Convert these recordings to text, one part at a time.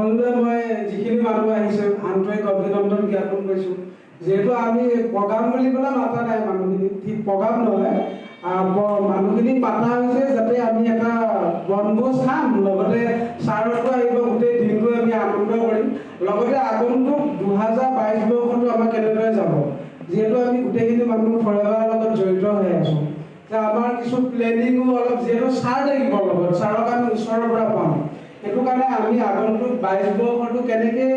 সকলোৱে মই যিখিনি মানুহ আহিছে আন্তৰিক অভিনন্দন জ্ঞাপন কৰিছোঁ। যিহেতু আমি প্ৰগ্ৰাম বুলি পেলাই মাতা নাই মানুহখিনি, ঠিক প্ৰগ্ৰাম নহয়, মানুহখিনি মাতা হৈছে যাতে আমি এটা বনভোজ খাম, লগতে ছাৰতো আহিব, গোটেই দিনটো আমি আনন্দ কৰিম, লগতে আগন্তুক 2022 বৰ্ষটো আমাৰ কেনেদৰে যাব, যিহেতু আমি গোটেইখিনি মানুহ ফৰেভাৰৰ লগত জড়িত হৈ আছোঁ। আমাৰ কিছু প্লেনিঙো অলপ, যিহেতু ছাৰ থাকিব লগত, ছাৰক আমি ওচৰৰ পৰা পাম, সেইটো কাৰণে আমি আগন্তুক 22 বৰ্ষটো কেনেকৈ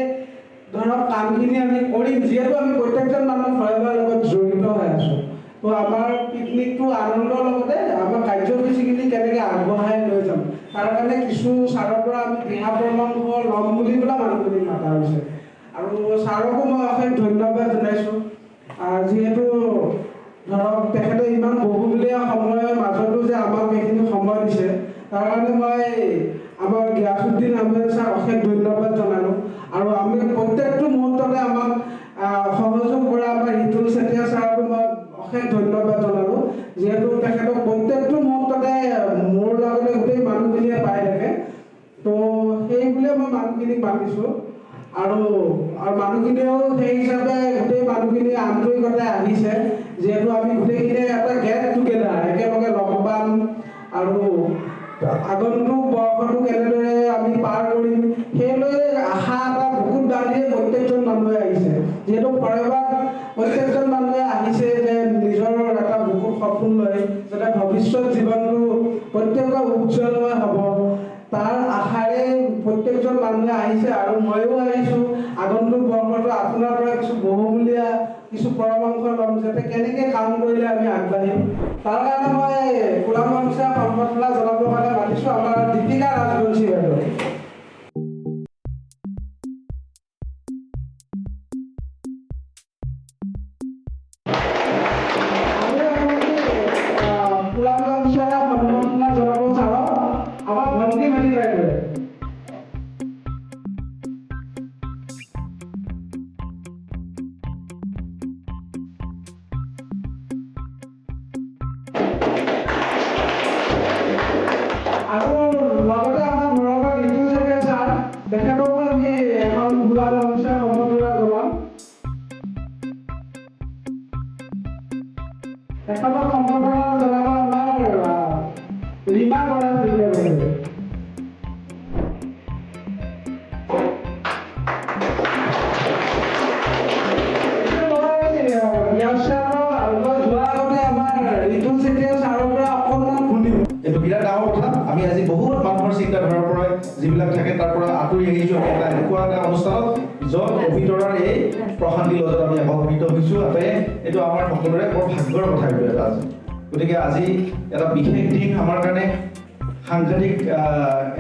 ধৰক কামখিনি আমি কৰিম, যিহেতু আমি প্ৰত্যেকজন মানুহ ফৰেভাৰৰ লগত জড়িত হৈ আছোঁ। তো আমাৰ পিকনিকটো আনন্দৰ লগতে আমাৰ কাৰ্যসূচীখিনি কেনেকৈ আগবঢ়াই লৈ যাম, তাৰ কাৰণে কিছু ছাৰৰ পৰা আমি দিহা পৰামৰ্শ ল'ম বুলি পেলাই মানুহখিনি মাতা হৈছে। আৰু ছাৰকো মই অশেষ ধন্যবাদ জনাইছোঁ, যিহেতু ধৰক তেখেতে ইমান বহুমূলীয়া সময়ৰ মাজতো যে আমাক এইখিনি সময় দিছে, তাৰ কাৰণে মই আমাৰ গিয়াছুদ্দিন আহমেদ ছাৰ অশেষ ধন্যবাদ জনালোঁ। আৰু আমি প্ৰত্যেকটো মুহূৰ্ততে আমাক সহযোগ কৰা আমাৰ ৰিতুল চেতিয়া ছাৰকো মই অশেষ ধন্যবাদ জনালোঁ, যিহেতু তেখেতক প্ৰত্যেকটো মুহূৰ্ততে মোৰ লগতে গোটেই মানুহখিনিয়ে পাই থাকে। তো সেই বুলিয়ে মই মানুহখিনিক মাতিছোঁ। আৰু মানুহখিনিয়েও সেই হিচাপে গোটেই মানুহখিনি আন্তৰিকতাৰে আহিছে, যিহেতু আমি গোটেইখিনিয়ে এটা গেট টুগেডাৰ একেলগে লগ পাম আৰু আগন্তুক বৰ্ষটো কেনেদৰে আমি পাৰ কৰিম সেইলৈ আশা এটা বুকুত বান্ধিয়ে প্ৰত্যেকজন মানুহে আহিছে। যিহেতু ফৰেভাৰ প্ৰত্যেকজন মানুহে আহিছে যে নিজৰ এটা বুকুত সপোন লৈ যাতে ভৱিষ্যত জীৱনটো প্ৰত্যেকৰ উজ্জ্বলময় হ'ব, তাৰ আশাৰে প্ৰত্যেকজন মানুহে আহিছে। আৰু ময়ো আহিছোঁ আগন্তুক বৰ্ষটো আপোনাৰ পৰা কিছু বহুমূলীয়া কিছু পৰামৰ্শ ল'ম, যাতে কেনেকৈ কাম কৰিলে আমি আগবাঢ়িম। তাৰ কাৰণে মই খোলা মঞ্চে সম্বৰ্ধনা জনাবৰ কাৰণে মাতিছোঁ আমাৰ দীপিকা ৰাজবংশী বাইদেউ। খোলা মঞ্চে সম্বৰ্ধনা জনাব চাওক আমাৰ ভণ্টি মানি বাইদেৱে। আৰু লগতে আমাৰ মৰমৰ ৰিতুল চেতিয়া ছাৰ, তেখেতকো আমি এখন খোলা মঞ্চে সম্বৰ্ধনা জনাম। তেখেতক সম্বৰ্ধনা জনাব আমাৰ ৰীমা বৰা বাইদেৱে। এইটো বিৰাট ডাঙৰ কথা। আমি আজি বহুত মানুহৰ চিন্তাধাৰাৰ পৰা যিবিলাক থাকে তাৰ পৰা আঁতৰি আহিছোঁ। আমি এটা এনেকুৱা এটা অনুষ্ঠানত য'ত পবিতৰাৰ এই প্ৰশান্তি লজত আমি একত্ৰিত হৈছোঁ। এইটো আমাৰ সকলোৰে বৰ ভাগ্যৰ কথা এইটো এটা আছে। গতিকে আজি এটা বিশেষ দিন আমাৰ কাৰণে, সাংঘাতিক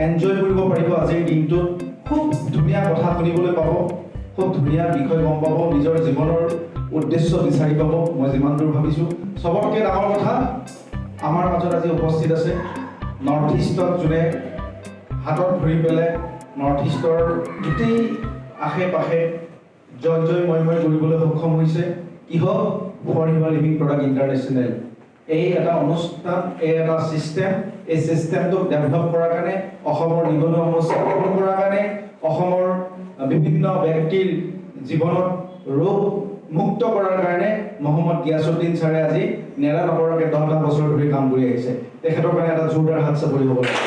এনজয় কৰিব পাৰিব আজিৰ দিনটোত। খুব ধুনীয়া কথা শুনিবলৈ পাব, খুব ধুনীয়া বিষয় গম পাব, নিজৰ জীৱনৰ উদ্দেশ্য বিচাৰি পাব। মই যিমান দূৰ ভাবিছোঁ চবতকৈ ডাঙৰ কথা আমাৰ মাজত আজি উপস্থিত আছে নৰ্থ ইষ্টত, যোনে হাতত ধৰি পেলাই নৰ্থ ইষ্টৰ গোটেই আশে পাশে জয়ময় কৰিবলৈ সক্ষম হৈছে। কিহত? Forever living product international. এই এটা অনুষ্ঠান, এই এটা ছিষ্টেম, এই ছিষ্টেমটোক ডেভেলপ কৰাৰ কাৰণে, অসমৰ নিবনুৱা সমস্যা দূৰ কৰাৰ কাৰণে, অসমৰ বিভিন্ন ব্যক্তিৰ জীৱনত ৰোগ মুক্ত কৰাৰ কাৰণে মহম্মদ গিয়াছুদ্দিন ছাৰে আজি নেৰা নপৰাকৈ 10টা বছৰ ধৰি কাম কৰি আহিছে। তেখেতৰ কাৰণে এটা জোৰদাৰ হাত চাপৰি হ'ব লাগে।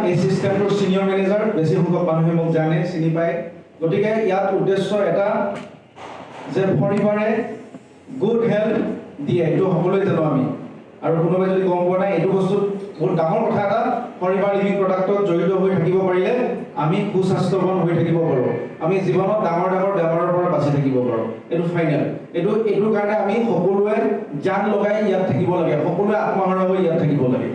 এই ছিষ্টেমটোৰ ছিনিয়ৰ মেনেজাৰ, বেছি সংখ্যক মানুহে মোক জানে, চিনি পায়। গতিকে ইয়াত উদ্দেশ্য এটা যে ফৰেভাৰে গুড হেল্থ দিয়ে, এইটো সকলোৱে জানো আমি। আৰু কোনোবাই যদি গম পোৱা নাই, এইটো বস্তু বহুত ডাঙৰ কথা এটা। ফৰেভাৰ লিভিং প্ৰডাক্টত জড়িত হৈ থাকিব পাৰিলে আমি সুস্বাস্থ্যৱান হৈ থাকিব পাৰোঁ, আমি জীৱনত ডাঙৰ ডাঙৰ বেমাৰৰ পৰা বাচি থাকিব পাৰোঁ। এইটো ফাইনেল। এইটোৰ কাৰণে আমি সকলোৱে জান লগাই ইয়াত থাকিব লাগে, সকলোৱে আত্মহাৰা হৈ ইয়াত থাকিব লাগে।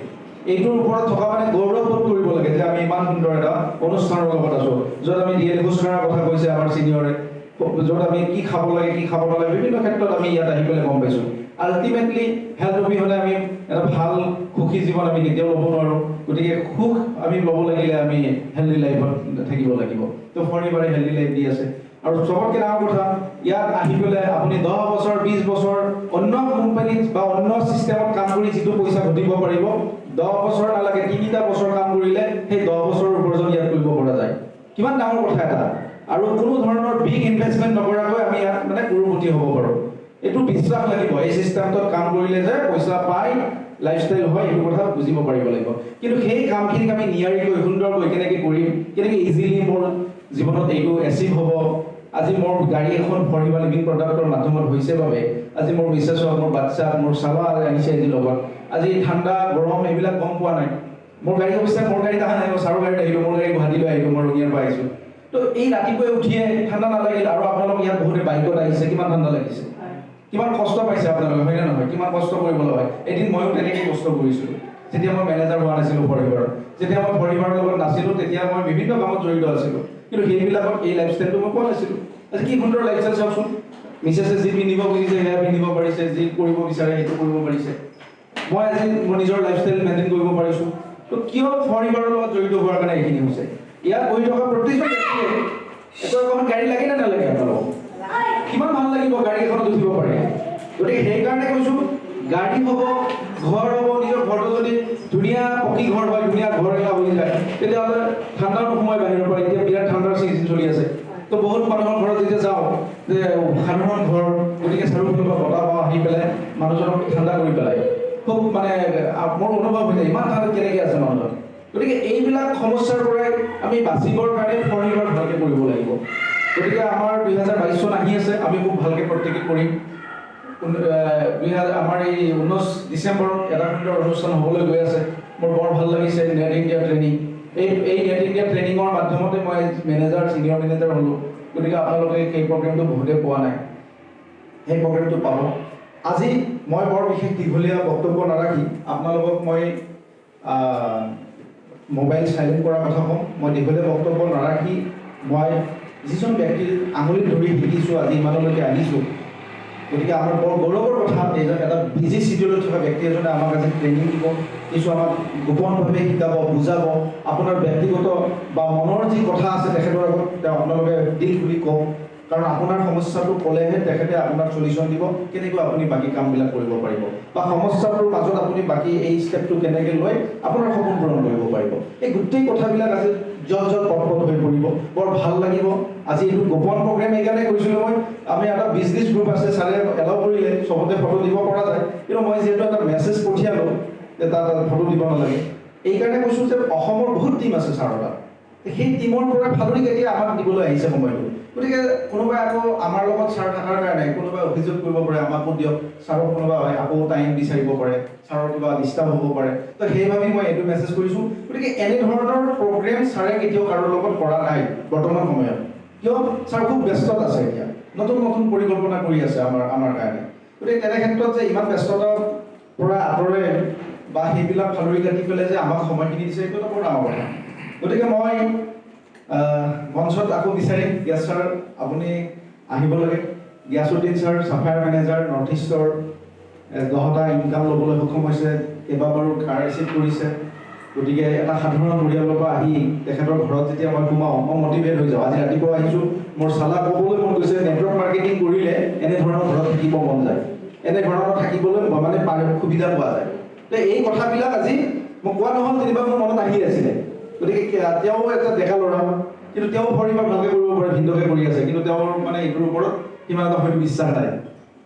এইটোৰ ওপৰত থকা মানে গৌৰৱবোধ কৰিব লাগে যে আমি ইমান সুন্দৰ এটা অনুষ্ঠানৰ লগত আছোঁ, য'ত আমি ডিএল ঘোষণাৰ কথা কৈছে আমাৰ ছিনিয়ৰে, য'ত আমি কি খাব লাগে কি খাব নালাগে বিভিন্ন ক্ষেত্ৰত আমি ইয়াত আহি পেলাই গম পাইছোঁ। আল্টিমেটলি হেল্থ অবিহনে আমি এটা ভাল সুখী জীৱন আমি কেতিয়াও ল'ব নোৱাৰোঁ। গতিকে সুখ আমি ল'ব লাগিলে আমি হেল্ডি লাইফত থাকিব লাগিব। তো ফৰেভাৰে হেল্ডি লাইফ দি আছে। আৰু চবতকৈ ডাঙৰ কথা, ইয়াত আহি পেলাই আপুনি 10 বছৰ 20 বছৰ অন্য কোম্পানীত বা অন্য ছিষ্টেমত কাম কৰি যিটো পইচা ঘটিব পাৰিব, 10 বছৰ নালাগে 3টা বছৰ কাম কৰিলে সেই 10 বছৰৰ উপাৰ্জন ইয়াত কৰিব পৰা যায় কিমান ডাঙৰ কথা এটা আৰু কোনো ধৰণৰ বিগ ইনভেষ্টমেন্ট নকৰাকৈ আমি ইয়াত মানে কৰোৰপতি হ'ব পাৰোঁ এইটো বিশ্বাস লাগিব এই সিস্টেমটোত কাম কৰিলে যে পইচা পাই লাইফষ্টাইল হয় এইটো কথা বুজিব পাৰিব লাগিব কিন্তু সেই কামখিনিক আমি নিয়াৰিকৈ সুন্দৰকৈ কেনেকৈ কৰিম কেনেকৈ ইজিলি মোৰ জীৱনত এইটো এচিভ হ'ব আজি মোৰ গাড়ী এখন ফৰিবা লিভিং প্ৰডাক্টৰ মাধ্যমত হৈছে বাবে আজি মোৰ মিছেছ মোৰ বাচ্চা মোৰ চাবা আনিছে আজি লগত আজি ঠাণ্ডা গৰম এইবিলাক গম পোৱা নাই মোৰ গাড়ী অৱশ্যে মোৰ গাড়ীত অহা নাই চাৰৰ গাড়ীত আহিলোঁ মোৰ গাড়ী গুৱাহাটীলৈ আহিলোঁ মই ৰঙিয়াৰ পৰা আহিছোঁ তো এই ৰাতিপুৱাই উঠিয়ে ঠাণ্ডা নালাগিল আৰু আপোনালোক ইয়াত বহুতে বাইকত আহিছে কিমান ঠাণ্ডা লাগিছে কিমান কষ্ট পাইছে আপোনালোকে হয়নে নহয় কিমান কষ্ট কৰিবলৈ হয় এদিন ময়ো তেনেকৈ কষ্ট কৰিছিলোঁ যেতিয়া মই মেনেজাৰ হোৱা নাছিলোঁ পৰিবাৰত যেতিয়া মই পৰিবাৰৰ লগত নাছিলোঁ তেতিয়া মই বিভিন্ন কামত জড়িত আছিলোঁ কিন্তু সেইবিলাকত এই লাইফষ্টাইলটো মই পোৱা নাছিলোঁ আজি কি সুন্দৰ লাইফষ্টাইল চাওকচোন মিছেছে যি পিন্ধিব খুজিছে সেয়া পিন্ধিব পাৰিছে যি কৰিব বিচাৰে সেইটো কৰিব পাৰিছে মই আজি মোৰ নিজৰ লাইফষ্টাইল মেইনটেইন কৰিব পাৰিছোঁ তো কিয় পৰিবাৰৰ লগত জড়িত হোৱাৰ কাৰণে এইখিনি হৈছে ইয়াত বহি থকা প্ৰতিজন ব্যক্তিয়ে এটা এখন গাড়ী লাগে নে নালাগে আপোনালোকক কিমান ভাল লাগিব গাড়ী এখনত উঠিব পাৰে গতিকে সেইকাৰণে কৈছোঁ গাড়ী হ'ব ঘৰ হ'ব নিজৰ ঘৰটো যদি ধুনীয়া পকী ঘৰ হয় ধুনীয়া ঘৰ এটা হৈ যায় তেতিয়াহ'লে ঠাণ্ডাও নোসোমায় বাহিৰৰ পৰা এতিয়া বিৰাট ঠাণ্ডাৰ ছিজন চলি আছে তো বহুত মানুহৰ ঘৰত যেতিয়া যাওঁ যে সাধাৰণ ঘৰ গতিকে চাৰিওফালৰ পৰা বতাহ পাওঁ আহি পেলাই মানুহজনক ঠাণ্ডা কৰি পেলায় খুব মানে মোৰ অনুভৱ হৈ যায় ইমান ঠাণ্ডাত কেনেকৈ আছে মানুহজন গতিকে এইবিলাক সমস্যাৰ পৰাই আমি বাচিবৰ কাৰণে ফৰিবাৰ ভালকৈ কৰিব লাগিব গতিকে আমাৰ 2022 চন আহি আছে আমি খুব ভালকৈ প্ৰত্যেকে কৰিম আমাৰ এই 19 ডিচেম্বৰত এটা সুন্দৰ অনুষ্ঠান হ'বলৈ গৈ আছে মোৰ বৰ ভাল লাগিছে নেট ইণ্ডিয়া ট্ৰেইনিং এই নেট ইণ্ডিয়া ট্ৰেইনিঙৰ মাধ্যমতে মই মেনেজাৰ ছিনিয়ৰ মেনেজাৰ হ'লোঁ গতিকে আপোনালোকে সেই প্ৰগ্ৰেমটো বহুতে পোৱা নাই সেই প্ৰগ্ৰেমটো পাব আজি মই বৰ বিশেষ দীঘলীয়া বক্তব্য নাৰাখি আপোনালোকক মই মোবাইল চাইলেণ্ট কৰাৰ কথা ক'ম মই দীঘলীয়া বক্তব্য নাৰাখি মই যিজন ব্যক্তিৰ আঙুলিত ধৰি শিকিছোঁ আজি ইমানলৈকে আহিছোঁ গতিকে আমাৰ বৰ গৌৰৱৰ কথা এটা বিজি চিডিউলত থকা ব্যক্তি এজনে আমাক আজি ট্ৰেইনিং দিব কিছু আমাক গোপনভাৱে শিকাব বুজাব আপোনাৰ ব্যক্তিগত বা মনৰ যি কথা আছে তেখেতৰ আগত তেওঁ আপোনালোকে দিল খুলি কওক কাৰণ আপোনাৰ সমস্যাটো ক'লেহে তেখেতে আপোনাক চলিউশ্যন দিব কেনেকৈ আপুনি বাকী কামবিলাক কৰিব পাৰিব বা সমস্যাটোৰ মাজত আপুনি বাকী এই ষ্টেপটো কেনেকৈ লৈ আপোনাৰ সপোন পূৰণ কৰিব পাৰিব এই গোটেই কথাবিলাক আজি জল পটপট হৈ পৰিব বৰ ভাল লাগিব আজি এইটো গোপন প্ৰগ্ৰেম এইকাৰণে কৈছিলোঁ মই আমি এটা বিজনেছ গ্ৰুপ আছে ছাৰে এলাউ কৰিলে চবতে ফটো দিব পৰা যায় কিন্তু মই যিহেতু এটা মেছেজ পঠিয়ালোঁ যে তাত ফটো দিব নালাগে এইকাৰণে কৈছোঁ যে অসমৰ বহুত টীম আছে ছাৰৰ তাত সেই টীমৰ পৰা ফালৰি কেতিয়া আমাক দিবলৈ আহিছে সময়টো গতিকে কোনোবাই আকৌ আমাৰ লগত ছাৰ থকাৰ কাৰণে কোনোবাই অভিযোগ কৰিব পাৰে আমাকো দিয়ক ছাৰক কোনোবা হয় আকৌ টাইম বিচাৰিব পাৰে ছাৰৰ কিবা ডিষ্টাৰ্ব হ'ব পাৰে তো সেই ভাবি মই এইটো মেছেজ কৰিছোঁ গতিকে এনেধৰণৰ প্ৰগ্ৰেম ছাৰে কেতিয়াও কাৰোৰ লগত কৰা নাই বৰ্তমান সময়ত কিয় ছাৰ খুব ব্যস্ততা আছে এতিয়া নতুন নতুন পৰিকল্পনা কৰি আছে আমাৰ কাৰণে গতিকে তেনে ক্ষেত্ৰত যে ইমান ব্যস্ততাৰ পৰা আঁতৰে বা সেইবিলাক ফালৰি কাটি পেলাই যে আমাক সময়খিনি দিছে এইটো এটা বৰ ডাঙৰ কথা গতিকে মই মঞ্চত আকৌ বিচাৰিম গিয়াছ ছাৰ আপুনি আহিব লাগে গিয়াছুদ্দিন ছাৰ চাফায়াৰ মেনেজাৰ নৰ্থ ইষ্টৰ 10টা ইনকাম ল'বলৈ সক্ষম হৈছে কেইবাবাৰো কাৰ ৰিচিভ কৰিছে গতিকে এটা সাধাৰণ পৰিয়ালৰ পৰা আহি তেখেতৰ ঘৰত যেতিয়া মই সোমাওঁ মই মটিভেট হৈ যাওঁ আজি ৰাতিপুৱা আহিছোঁ মোৰ চালা ক'বলৈ মন গৈছে নেটৱৰ্ক মাৰ্কেটিং কৰিলে এনেধৰণৰ ঘৰত থাকিব মন যায় এনেধৰণৰ থাকিবলৈ মানে সুবিধা পোৱা যায় তো এই কথাবিলাক আজি মই কোৱা নহ'ল যেনিবা মোৰ মনত আহি আছিলে গতিকে তেওঁ এটা ডেকা ল'ৰা কিন্তু তেওঁ পৰিবাৰ ভালকৈ কৰিব পাৰে ভিন্দকে কৰি আছে কিন্তু তেওঁৰ মানে এইটোৰ ওপৰত সিমান এটা হয়তো বিশ্বাস নাই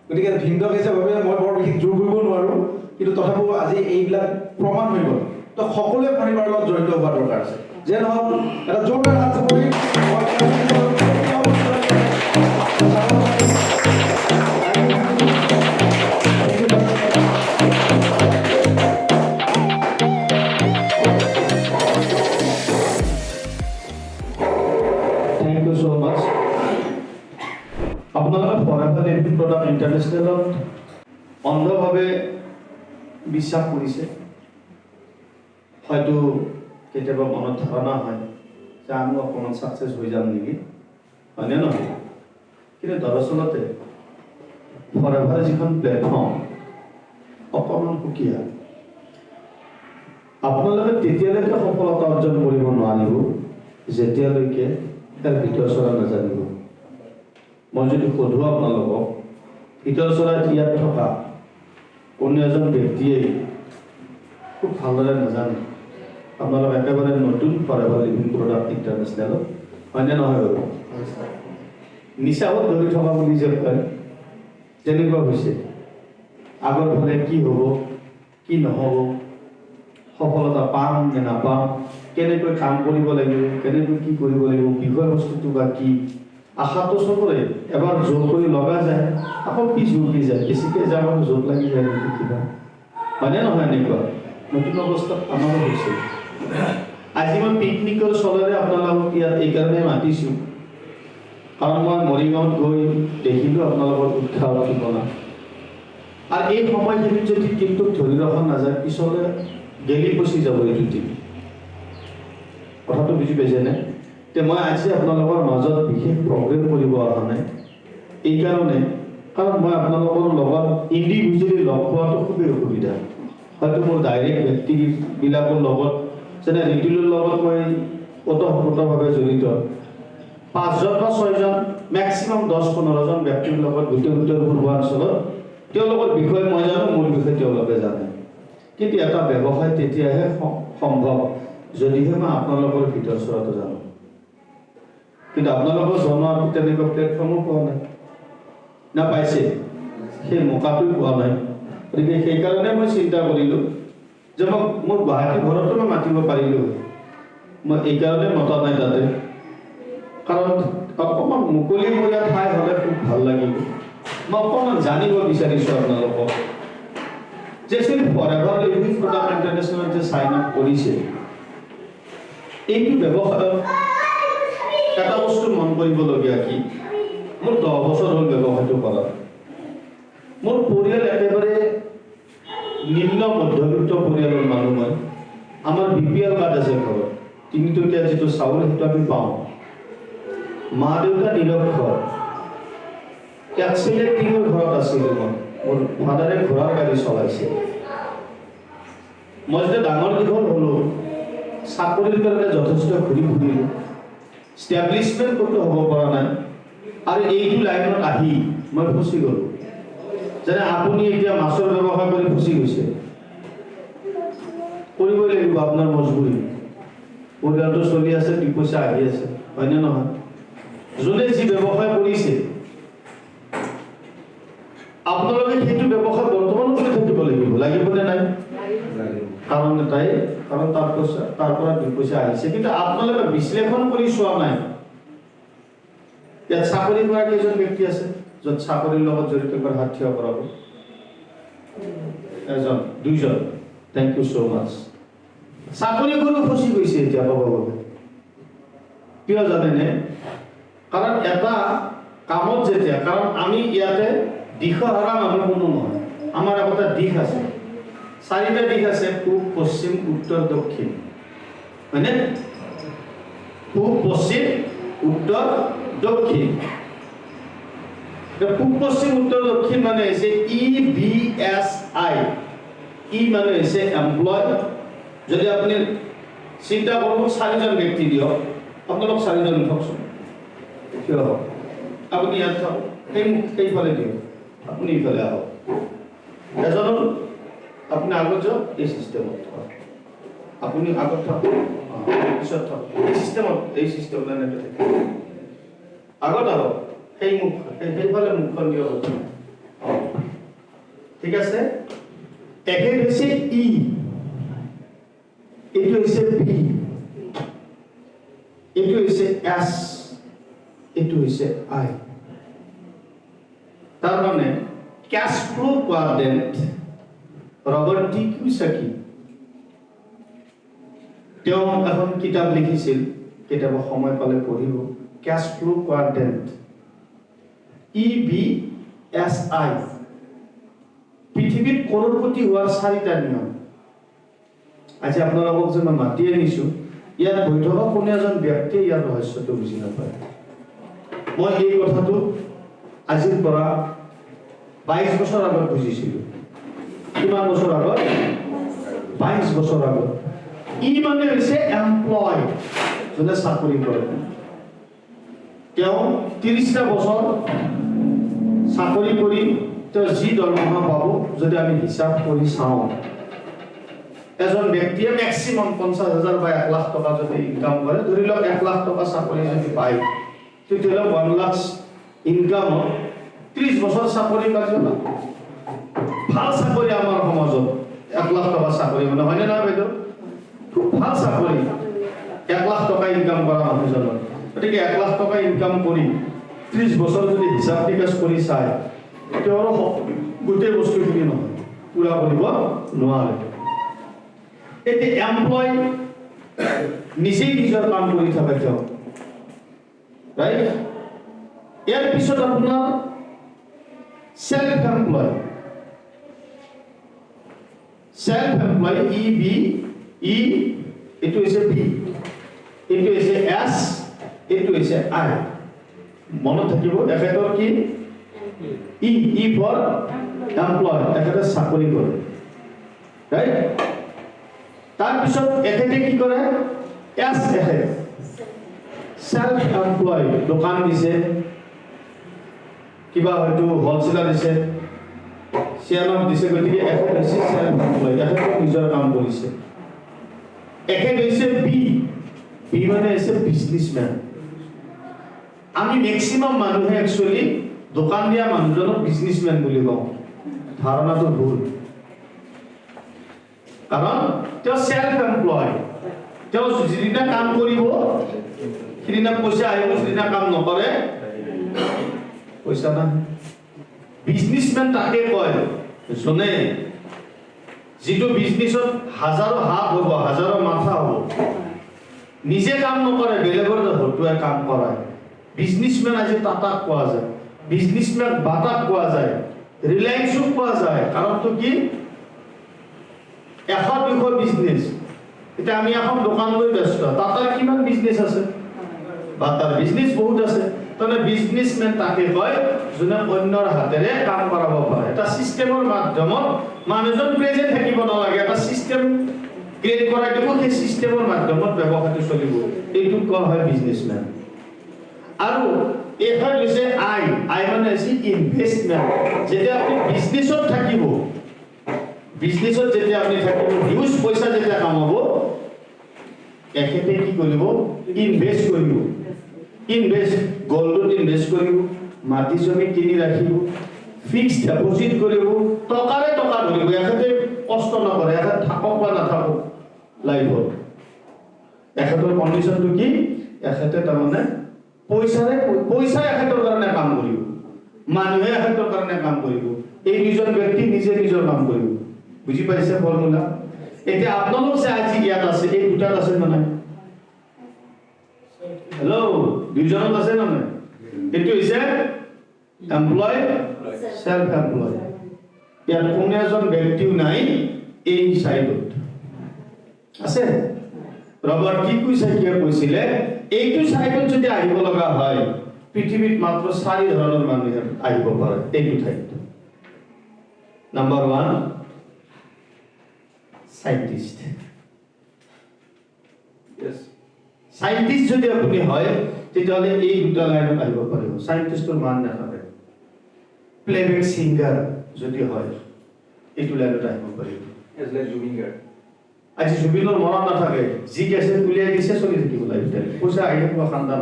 গতিকে ভিন্দক হিচাপে মই বৰ বিশেষ জোৰ কৰিব নোৱাৰোঁ কিন্তু তথাপিও আজি এইবিলাক প্ৰমাণ হৈ গ'ল তো সকলোৱে পৰিবাৰৰ লগত জড়িত হোৱা দৰকাৰ আছে যে নহওক এটা জোৰদাৰ হাত চাপৰি আপোনালোকে ফৰেভাৰ লিভিং প্ৰডাক্ট ইণ্টাৰনেশ্যনেলত অন্ধভাৱে বিশ্বাস কৰিছে হয়তো কেতিয়াবা মনত ধাৰণা হয় যে আমি অকণমান ছাকচেছ হৈ যাম নেকি হয়নে নহয় কিন্তু দৰাচলতে ফৰেভাৰ যিখন প্লেটফৰ্ম অকণমান সুকীয়া আপোনালোকে তেতিয়ালৈকে সফলতা অৰ্জন কৰিব নোৱাৰিব যেতিয়ালৈকে তাৰ ভিতৰ চৰা নাজানিব মই যদি সোধোঁ আপোনালোকক ভিতৰ চৰাত ইয়াত থকা কোনো এজন ব্যক্তিয়ে খুব ভালদৰে নাজানে আপোনালোক একেবাৰে নতুন ফৰেভাৰ লিভিং প্ৰডাক্ট ইণ্টাৰনেশ্যনেলত হয়নে নহয় বাৰু নিচাত ধৰি থকা বুলি যে কয় তেনেকুৱা হৈছে আগৰ ফালে কি হ'ব কি নহ'ব সফলতা পাম নে নাপাম কেনেকৈ কাম কৰিব লাগিব কেনেকৈ কি কৰিব লাগিব বিষয়বস্তুটো বা কি আশাটো চবৰে এবাৰ জোৰ কৰি লগা যায় আকৌ পিছ হুকি যায় বেছিকৈ যাব জোৰ লাগি যায় নেকি কিবা হয়নে নহয় এনেকুৱা নতুন অৱস্থাত আমাৰো হৈছে আজি মই পিকনিকৰ চলেৰে আপোনালোকক ইয়াত এইকাৰণে মাতিছোঁ কাৰণ মই মৰিগাঁৱত গৈ দেখিলোঁ আপোনালোকৰ উৎসাহ উদ্দীপনা আৰু এই সময়খিনিত যদি টিমটোক ধৰি ৰখা নাযায় পিছলৈ গেলি পচি যাব এইটো টিম কথাটো বুজি পাইছেনে তে মই আজি আপোনালোকৰ মাজত বিশেষ প্ৰগ্ৰেম কৰিব অহা নাই এইকাৰণে কাৰণ মই আপোনালোকৰ লগত ইণ্ডিভিজুৱেলি লগ পোৱাটো খুবেই অসুবিধা হয়তো মোৰ ডাইৰেক্ট ব্যক্তিবিলাকৰ লগত যেনে ৰিতুলৰ লগত মই ওতঃপ্ৰোতভাৱে জড়িত 5জন বা 6জন মেক্সিমাম 10-15জন ব্যক্তিৰ লগত গোটেই পূৰ্বাঞ্চলত তেওঁলোকৰ বিষয়ে মই জানো মোৰ বিষয়ে তেওঁলোকে জানে কিন্তু এটা ব্যৱসায় তেতিয়াহে সম্ভৱ যদিহে মই আপোনালোকৰ ভিতৰ চৰাটো জানো কিন্তু আপোনালোকৰ জনোৱা তেনেকুৱা প্লেটফৰ্মো পোৱা নাই না পাইছে সেই মৌকাটো পোৱা নাই গতিকে সেইকাৰণে মই চিন্তা কৰিলোঁ যে মোৰ গুৱাহাটী ঘৰতো মই মাতিব পাৰিলোঁ মই এইকাৰণে মতা নাই তাতে কাৰণ অকণমান মুকলিমূৰীয়া ঠাই হ'লে খুব ভাল লাগিব মই অকণমান জানিব বিচাৰিছোঁ আপোনালোকক যে ফৰেভাৰ লিভিং প্ৰডাক্ট ইণ্টাৰনেশ্যনেল যে চাইন আপ কৰিছে এইটো ব্যৱসায়ত এটা বস্তু মন কৰিবলগীয়া কি মোৰ 10 বছৰ হ'ল ব্যৱসায়টো কৰা মোৰ পৰিয়াল একেবাৰে নিম্ন মধ্যবিত্ত পৰিয়ালৰ মানুহ মই আমাৰ BPL কাৰ্ড আছে ঘৰত 3 টকীয়া যিটো চাউল সেইটো আমি পাওঁ মা দেউতা নিৰক্ষৰ এক্সিলেণ্টিঙৰ ঘৰত আছিলোঁ মই মোৰ ফাদাৰে ঘোঁৰাৰ গাড়ী চলাইছে মই যেতিয়া ডাঙৰ দীঘল হ'লোঁ চাকৰিৰ কাৰণে যথেষ্ট ঘূৰি ফুৰিলোঁ ষ্টেব্লিছমেণ্ট ক'তো হ'ব পৰা নাই আৰু এইটো লাইনত আহি মই ফচি গ'লোঁ যেনে আপুনি এতিয়া মাছৰ ব্যৱসায় কৰি ফচি গৈছে কৰিবই লাগিব আপোনাৰ মজবুৰি পৰিয়ালটো চলি আছে 2 পইচা আহি আছে হয়নে নহয় যোনে যি ব্যৱসায় কৰিছে আপোনালোকে সেইটো ব্যৱসায় বৰ্তমান কৰি থাকিব লাগিবনে নাই কাৰণ এটাই কাৰণ তাৰ পৰা 2 পইচা আহিছে কিন্তু আপোনালোকে বিশ্লেষণ কৰি চোৱা নাই ইয়াত চাকৰি কৰা কেইজন ব্যক্তি আছে য'ত চাকৰিৰ লগত জড়িত কৰি হাত থিয় কৰাব এজন 2জন থেংক ইউ সো মাচ চাকৰি কৰি ফচি গৈছে এতিয়া পাব কিয় জানেনে কাৰণ এটা কামত যেতিয়া কাৰণ আমি ইয়াতে দিশহাৰা মানুহ কোনো নহয় আমাৰ এটা দিশ আছে 4টা দিশ আছে পূব পশ্চিম উত্তৰ দক্ষিণ হয়নে পূব পশ্চিম উত্তৰ দক্ষিণ পূব পশ্চিম উত্তৰ দক্ষিণ মানে হৈছে EBSI ই মানে হৈছে এমপ্লয় যদি আপুনি চিন্তা কৰক 4জন ব্যক্তি দিয়ক আপোনালোক 4জন উঠকচোন কিয় আপুনি ইয়াত থাকক সেইফালে দিয়ক আপুনি ইফালে আহক এজনৰ আপুনি আগত যাওক এই চিষ্টেমত থাকক আপুনি আগত থাকক পিছত থাকক এই চিষ্টেমত আগত আহক সেইফালে মুখখন দিয়ক ঠিক আছে একে হৈছে ই এইটো হৈছে পি এইটো হৈছে এছ এইটো হৈছে আই তাৰ মানে ক্যাশ ফ্লো কোয়াড্ৰেন্ট ৰবাৰ্ট টি কিয়সাকি তেওঁ এখন কিতাপ লিখিছিল কিতাপ সময় পালে পঢ়িব ক্যাশ ফ্লো কোয়াড্রেন্ট EBSI পৃথিৱীত কৰোড়পতি হোৱাৰ 4টা নিয়ম আজি আপোনালোকক যে মই মাতি আনিছো ইয়াত বৈঠক কোনো এজন ব্যক্তি ইয়াৰ ৰহস্যটো বুজি নাপায় মই এই কথাটো আজিৰ পৰা 22 বছৰ আগত বুজিছিলো কিমান বছৰ আগত 22 বছৰ আগত ই মানে হৈছে এমপ্লয় যোনে চাকৰি কৰে তেওঁ 30টা বছৰ চাকৰি কৰি তেওঁ যি দৰমহা পাব যদি আমি হিচাপ কৰি চাওঁ এজন ব্যক্তিয়ে ম্যাক্সিমাম 50,000 বা 1 লাখ টকা যদি ইনকাম কৰে, ধৰি লওক 1 লাখ টকা চাকৰি যদি পায়, তেতিয়াহ'লে 1 লাখ ইনকাম 30 বছৰ চাকৰি কাৰ্য্য ভাল চাকৰি আমাৰ সমাজত 1 লাখ টকা চাকৰি মানে হয়নে নহয় বাইদেউ? খুব ভাল চাকৰি 1 লাখ টকা ইনকাম কৰা মানুহজনৰ। গতিকে 1 লাখ টকা ইনকাম কৰি 30 বছৰ যদি হিচাপ নিকাচ কৰি চায়, তেওঁৰ গোটেই বস্তুখিনি নহয় পুৰা কৰিব নোৱাৰে। এতিয়া এমপ্লয় নিজেই নিজৰ কাম কৰি থাকে তেওঁ, ৰাইট? ইয়াৰ পিছত আপোনাৰ সেলফ এমপ্লয়, সেলফ এমপ্লয় ই এইটো হৈছে বি, এইটো হৈছে এছ, এইটো হৈছে আই। মনত থাকিব এখেতৰ কি ই ফৰ এমপ্লয়, এখেতে চাকৰি কৰে, ৰাইট? তাৰপিছত এখেতে কি কৰে? এছ এখেত সেলফ এমপ্লয়, দোকান দিছে, কিবা হয়তো হলচেলাৰ দিছে, চেয়াৰক দিছে, গতিকে এখেত হৈছে সেলফ এমপ্লয়, এখেতে নিজৰ কাম কৰিছে। এখেত হৈছে বি মানে হৈছে বিজনেছমেন। আমি মেক্সিমাম মানুহে একচুৱেলি দোকান দিয়া মানুহজনক বিজনেছমেন বুলি কওঁ, ধাৰণাটো ভুল। কাৰণ তেওঁ সেলফ এমপ্লয়, তেওঁ যিদিনা কাম কৰিব সিদিনা পইচা আহিব, যিদিনা কাম নকৰে পইচা নাই। বিজনেছমেন তাকে কয় যোনে যিটো বিজনেছত হাজাৰো হাত হ'ব, হাজাৰো মাথা হ'ব, নিজে কাম নকৰে, বেলেগৰ হতুৱাই কাম কৰায়। বিজনেছমেন আজি টাটাক কোৱা যায়, বিজনেছমেন বাটাক কোৱা যায়, ৰিলায়েন্সক কোৱা যায়। কাৰণটো কি? 100-200 বিজনেছ। এতিয়া আমি এখন দোকান লৈ ব্যস্ত, টাটাৰ কিমান বিজনেছ আছে? বাটাৰ বিজনেছ বহুত আছে। তাৰমানে বিজনেছমেন তাকে কয় যোনে অন্যৰ হাতেৰে কাম কৰাব পাৰে। এটা চিষ্টেমৰ মাধ্যমত মানুহজন প্ৰেজেণ্ট থাকিব নালাগে, এটা চিষ্টেম ক্ৰিয়েট কৰাই দিব, সেই চিষ্টেমৰ মাধ্যমত ব্যৱসায়টো চলিব, এইটো কোৱা হয় বিজনেছমেন। আৰু এইখন হৈছে আই মানে হৈছে ইনভেষ্টমেণ্ট। যেতিয়া আপুনি বিজনেছত থাকিব, বিজনেছত যেতিয়া আপুনি থাকিব, হিউজ পইচা যেতিয়া কামাব, এখেতে কি কৰিব? ইনভেষ্ট কৰিব। ইনভেষ্ট, গোল্ডত ইনভেষ্ট কৰিব, মাটি জমি কিনি ৰাখিব, ফিক্সড ডিপজিট কৰিব, টকাৰে টকা ধৰিব। এখেতে কষ্ট নকৰে, এখেতে থাকক বা নাথাকক লাইফত। এখেতৰ কণ্ডিশ্যনটো কি? এখেতে তাৰমানে পইচা এখেতৰ কাৰণে কাম কৰিব, মানুহে এখেতৰ কাৰণে কাম কৰিব। এই দুজন ব্যক্তি নিজে নিজৰ কাম কৰিব। বুজি পাইছে ফৰ্মুলা? এতিয়া আপোনালোক যে আজি ইয়াত আছে, এই দুটাত আছে নে নাই? হেল্ল', দুজনত আছে নে নাই? এইটো হৈছে এমপ্লয়, সেলফ এমপ্লয়। ইয়াত কোনো এজন ব্যক্তিও নাই এই চাইডত আছে। ৰবাৰ্ট কিয়োছাকিয়ে কৈছিলে এইটো চাইডত যদি আহিব লগা হয়, পৃথিৱীত মাত্ৰ 4 ধৰণৰ মানুহ আহিব পাৰে এইটো ঠাইত। Number 1 scientist. সাইন্টিস্ট যদি আপুনি হয়, তেতিয়াহ'লে এই দুটা লাইনত আহিব পাৰিব। সাইন্টিস্টৰ মান নাথাকে। প্লেবেক সিংগাৰ যদি হয়, এইটো লাইনত আহিব পাৰিব। আজি জুবিনৰ মৰণ নাথাকে, যি কেছে উলিয়াই দিছে চলি থাকিব লাইফ, পইচা আহি থাকিব খানদান।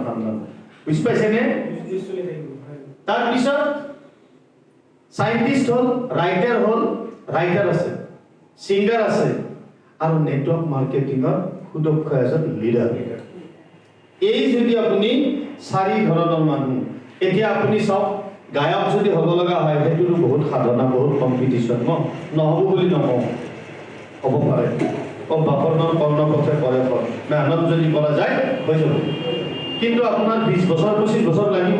বুজি পাইছেনে? তাৰপিছত সাইন্টিস্ট হ'ল, ৰাইটাৰ আছে, সিংগাৰ আছে, আৰু নেটৱৰ্ক মাৰ্কেটিঙৰ সুদক্ষ এজন লিডাৰ। এই যদি আপুনি 4 ধৰণৰ মানুহ, এতিয়া আপুনি চাওক, গায়ক যদি হ'ব লগা হয়, সেইটোতো বহুত সাধনা, বহুত কম্পিটিশ্যন। নহ'ব বুলি নকওঁ, হ'ব পাৰে। বাপৰ নাম কৰ্ণপথে কৰে ফল, মেহনত যদি কৰা যায় হৈ যাব। কিন্তু আপোনাৰ 20 বছৰ 25 বছৰ লাগিব।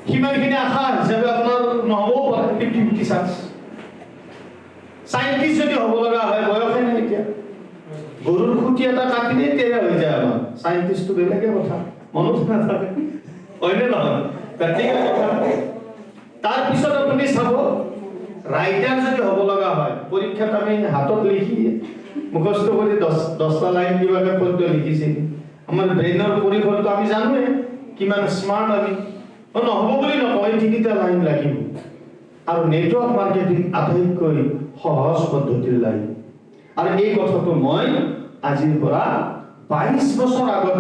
সিমানখিনি আশা হিচাপে আপোনাৰ নহ'বও পাৰে, 50-50 চান্স। সাইন্টিস্ট যদি হ'ব লগা হয়, বয়সে নাই এতিয়া। গৰুৰ খুঁটি এটা কাটিলেই তেৰা হৈ যায় আমাৰ। সাইন্টিস্টটো বেলেগে কথা, মনত নাথাকে, হয়নে নহয়? প্ৰেক্টিকেল কথা। তাৰপিছত আপুনি চাব, ৰাইটাৰ যদি হ'ব লগা হয়, পৰীক্ষাত আমি হাতত লিখি মুখস্থ কৰি 10টা লাইন কিবাকে পদ্য লিখিছিল। আমাৰ ব্ৰেইনৰ পৰিসৰটো আমি জানোৱে কিমান স্মাৰ্ট আমি। নহ'ব বুলি নকয়, 3টা লাইন লাগিব। আৰু নেটৱৰ্ক মাৰ্কেটিং আটাইতকৈ সহজ পদ্ধতিৰ লাইন। আৰু এই কথাটো মই আজিৰ পৰা 22 বছৰ আগত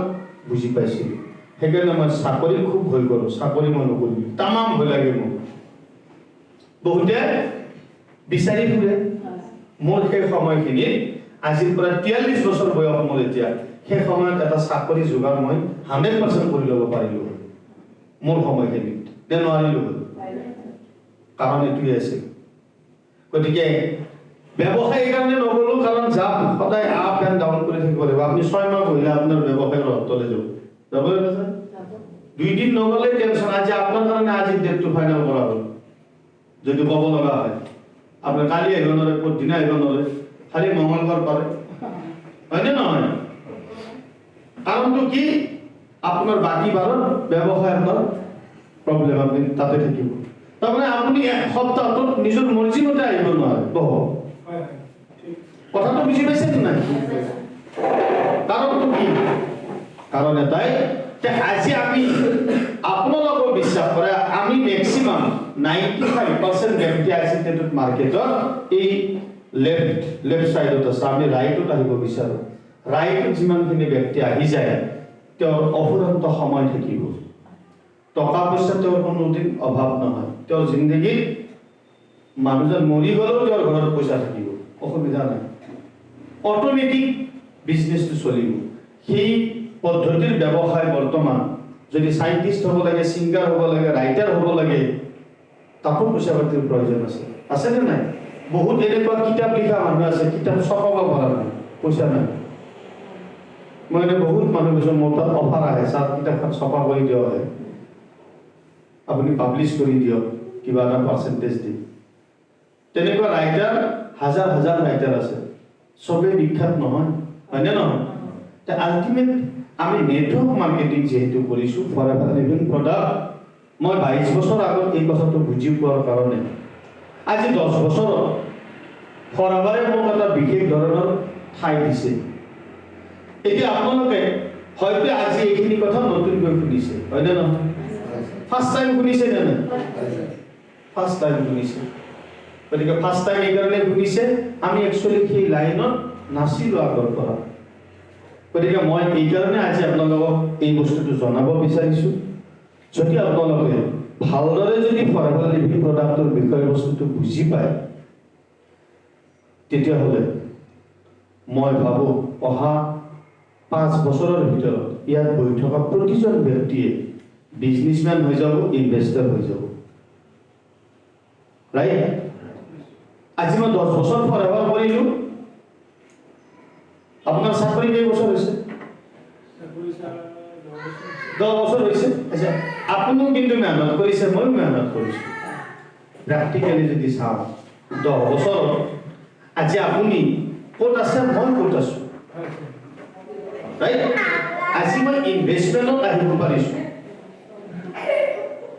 বুজি পাইছিলোঁ। সেইকাৰণে মই চাকৰি খুব ভয় কৰোঁ, চাকৰি মই নকৰিম, তামাম ভয় লাগে মোক। বহুতে বিচাৰি ফুৰে। মোৰ সেই সময়খিনিত আজিৰ পৰা 43 বছৰ বয়স মোৰ এতিয়া, সেই সময়ত এটা চাকৰি যোগাৰ মই 100% কৰি ল'ব পাৰিলোঁ মোৰ সময়খিনিত, নে নোৱাৰিলোঁ? কাৰণ এইটোৱে আছিল। গতিকে ব্যৱসায় এইকাৰণে নগ'লো, কাৰণ যাম সদায় আপ এণ্ড ডাউন কৰি থাকিব লাগিব। আপুনি 6 মাহ বহিলে আপোনাৰ ব্যৱসায়ৰ অন্তলৈ যাব, যাব লাগিব ছাৰ। 2 দিন নগ'লে টেনশ্যন। আজি আপোনাৰ কাৰণে আজি ডেটটো ফাইনেল কৰা হ'ল, যদি ক'ব লগা হয়। আপোনাৰ কালি আহিব নোৱাৰে, পৰদিনা আহিব নোৱাৰে, খালি মঙলবাৰ পাৰে, হয়নে নহয়? কাৰণটো কি? আপোনাৰ বাকী বাৰত ব্যৱসায় আপোনাৰ প্ৰব্লেম, আপুনি তাতে থাকিব। তাৰমানে আপুনি এক সপ্তাহটোত নিজৰ মৰ্জি মতে আহিব নোৱাৰে। কথাটো বুজি পাইছে নাই? কাৰণটো কি? কাৰণ এটাই যে আজি আমি আপোনালোকক বিশ্বাস কৰে, আমি মেক্সিমাম 95% ব্যক্তি আজি মাৰ্কেটত এই লেফ্ট চাইডত আছে, আমি ৰাইটত আহিব বিচাৰোঁ। ৰাইটত যিমানখিনি ব্যক্তি আহি যায়, তেওঁৰ অফুৰন্ত সময় থাকিব, টকা পইচা তেওঁৰ কোনোদিন অভাৱ নহয়, তেওঁৰ জিন্দগীত মানুহজন মৰি গ'লেও তেওঁৰ ঘৰত পইচা থাকিব, অসুবিধা নাই, অট'মেটিক বিজনেছটো চলিব। সেই পদ্ধতিৰ ব্যৱসায় বৰ্তমান যদি চাইণ্টিষ্ট হ'ব লাগে, ছিংগাৰ হ'ব লাগে, ৰাইটাৰ হ'ব লাগে, তাতো পইচা পাতিৰ প্ৰয়োজন আছে, আছেনে নাই? বহুত এনেকুৱা কিতাপ লিখা মানুহ আছে, কিতাপ ছপাব পৰা নাই, পইচা নাই। মই এনে বহুত মানুহ কৈছোঁ, মোৰ তাত অফাৰ আহে, ছাৰ কিতাপখন ছপা কৰি দিয়ক, হয় আপুনি পাব্লিছ কৰি দিয়ক, কিবা এটা পাৰ্চেণ্টেজ দি। তেনেকুৱা ৰাইটাৰ হাজাৰ হাজাৰ ৰাইটাৰ আছে, চবেই বিখ্যাত নহয়, হয়নে নহয়? আল্টিমেট আমি নেটৱৰ্ক মাৰ্কেটিং যিহেতু কৰিছোঁ, ফৰ এভাৰ লিভিং প্ৰডাক্ট, মই 22 বছৰ আগত এই কথাটো বুজি পোৱাৰ কাৰণে আজি 10 বছৰত ফৰ এভাৰে মোক এটা বিশেষ ধৰণৰ ঠাই দিছে। এতিয়া আপোনালোকে হয়তো আজি এইখিনি কথা নতুনকৈ শুনিছে, হয়নে নহয়? ফাৰ্ষ্ট টাইম শুনিছে নে নাই? ফাৰ্ষ্ট টাইম শুনিছে। গতিকে ফাৰ্ষ্ট টাইম এইকাৰণে শুনিছে, আমি একচুৱেলি সেই লাইনত নাছিলোঁ আগৰ পৰা। গতিকে মই এইকাৰণে আজি আপোনালোকক এই বস্তুটো জনাব বিচাৰিছোঁ। যদি আপোনালোকে ভালদৰে যদি ফৰ এভাৰ লিভিং প্ৰডাক্টৰ বিষয়বস্তুটো বুজি পায়, তেতিয়াহ'লে মই ভাবোঁ অহা 5 বছৰৰ ভিতৰত ইয়াত বহি থকা প্ৰতিজন ব্যক্তিয়ে বিজনেছমেন হৈ যাব, ইনভেষ্টৰ হৈ যাব, ৰাইট? আজি মই 10 বছৰ ফৰ এভাৰ কৰিলোঁ, আপোনাৰ চাকৰি কেই বছৰ হৈছে? 10 বছৰ হৈছে। আচ্ছা, আপুনিও কিন্তু মেহনত কৰিছে, ময়ো মেহনত কৰিছোঁ। প্ৰেক্টিকেলি যদি চাওঁ, 10 বছৰত আজি আপুনি ক'ত আছে, মই ক'ত আছোঁ, ৰাইট? আজি মই ইনভেষ্টমেণ্টত আহিব পাৰিছোঁ।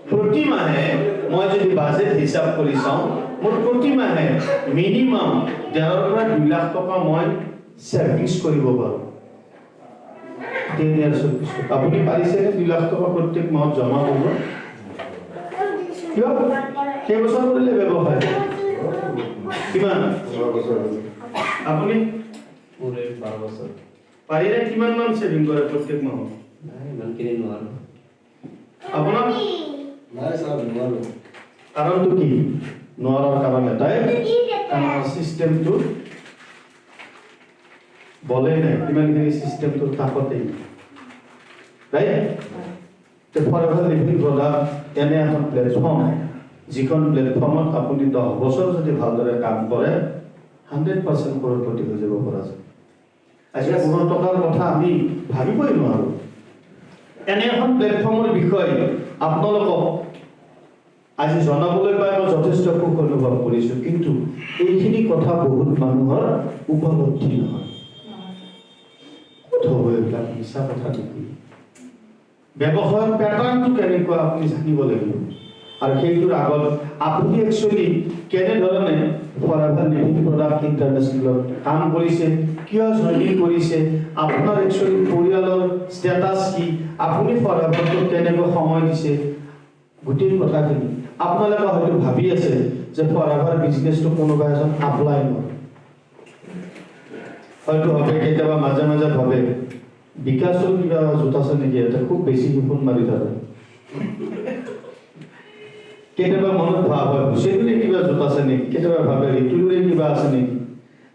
প্ৰতি মাহে মই যদি বাজেট হিচাপ কৰি চাওঁ, মোৰ প্ৰতি মাহে মিনিমাম 1.5 পৰা 2 লাখ টকা মই ছেভিংছ কৰিব পাৰোঁ। 10 ইয়াৰ্ছৰ পিছত আপুনি পাৰিছেনে 2 লাখ টকা প্ৰত্যেক মাহত জমা কৰিব? কিয়? কেইবছৰ কৰিলে ব্যৱসায়? কিমান? আপুনি 12 বছৰ। পাৰিলে কিমান মান ছেভিং কৰে প্ৰত্যেক মাহত? ইমানখিনি নোৱাৰোঁ। আপোনাৰ নাই ছাৰ, নোৱাৰোঁ। কাৰণটো কি? নোৱাৰাৰ কাৰণ এটাই, কাৰণ চিষ্টেমটো বলেই নাই, ইমানখিনি চিষ্টেমটোৰ কাষতেই, right? For ever living product এনে এখন প্লেটফৰ্ম, যিখন প্লেটফৰ্মত আপুনি 10 বছৰ যদি ভালদৰে কাম কৰে 100% কৰ'ৰপতি হৈ যাব পৰা যায়। আজি কৰোৰ টকাৰ কথা আমি ভাবিবই নোৱাৰোঁ। এনে এখন প্লেটফৰ্মৰ বিষয়ে আপোনালোকক আজি জনাবলৈ পাই মই যথেষ্ট সুখ অনুভৱ কৰিছোঁ, কিন্তু এইখিনি কথা বহুত মানুহৰ উপলব্ধি নহয়। ক'ত হ'ব এইবিলাক মিছা কথা নেকি? ব্যৱসায়ৰ পেটাৰ্ণটো কেনেকুৱা আপুনি জানিব লাগিব, আৰু সেইটোৰ আগত আপুনি একচুৱেলি কেনেধৰণে ফৰ এভাৰ লিভিং প্ৰডাক্ট ইণ্টাৰনেশ্যনেলত কাম কৰিছে, কিয় জইনিং কৰিছে, আপোনাৰ একচুৱেলি পৰিয়ালৰ ষ্টেটাছ কি, আপুনি ফৰ এভাৰটোত কেনেকৈ সময় দিছে, গোটেই কথাখিনি আপোনালোকে হয়তো ভাবি আছে যে ফৰ এভাৰ বিজনেছটো কোনোবা এজন আপলাইনৰ, হয়তো ভাবে কেতিয়াবা মাজে মাজে ভাবে বিকাশৰ কিবা জোত আছে নেকি, এটা খুব বেছি ফোন মাৰি থাকে। কেতিয়াবা মনত ভাব হয় হুছেইনৰে কিবা জোত আছে নেকি, কেতিয়াবা ভাবে ঋতুৰে কিবা আছে নেকি।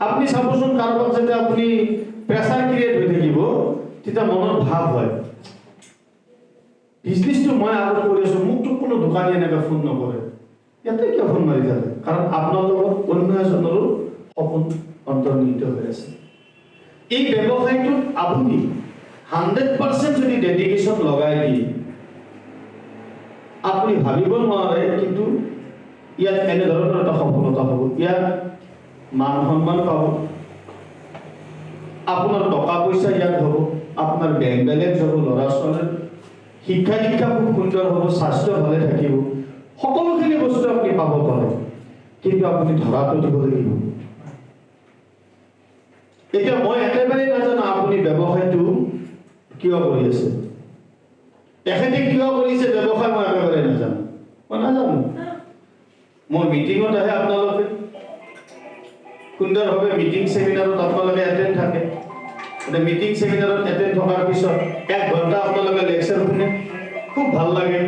আপুনি চাবচোন কাৰোবাক যেতিয়া আপুনি প্ৰেছাৰ ক্ৰিয়েট হৈ থাকিব তেতিয়া মনত ভাব হয় বিজনেছটো মই আগত কৰি আছো, মোকতো কোনো দোকানী এনেকৈ ফোন নকৰে, ইয়াতে কিয় ফোন মাৰি থাকে, কাৰণ আপোনাৰ লগত অন্য এজনৰো সপোন অন্তৰ্নিহিত হৈ আছে। এই ব্যৱসায়টোত আপুনি 100% যদি ডেডিকেশ্যন লগাই দিয়ে আপুনি ভাবিব নোৱাৰে, কিন্তু ইয়াত এনেধৰণৰ এটা সফলতা হ'ব। ইয়াত মান সন্মান পাব, আপোনাৰ টকা পইচা ইয়াত হ'ব, আপোনাৰ বেংক বেলেঞ্চ হ'ব, ল'ৰা ছোৱালীৰ শিক্ষা দীক্ষা খুব সুন্দৰ হ'ব, স্বাস্থ্য ভালে থাকিব, সকলোখিনি বস্তু আপুনি পাব পাৰে, কিন্তু আপুনি ধৰাটো দিব লাগিব। এতিয়া মই একেবাৰে নাজানো আপুনি ব্যৱসায়টো কিয় কৰি আছে, তেখেতে কিয় কৰিছে ব্যৱসায়, মই একেবাৰে নাজানো, মই নাজানো। মোৰ মিটিঙত আহে আপোনালোকে, সুন্দৰভাৱে মিটিং ছেমিনাৰত আপোনালোকে এটেণ্ড থাকে, মিটিং ছেমিনাৰত এটেণ্ড থকাৰ পিছত 1 ঘণ্টা আপোনালোকে লেকচাৰ শুনে, খুব ভাল লাগে।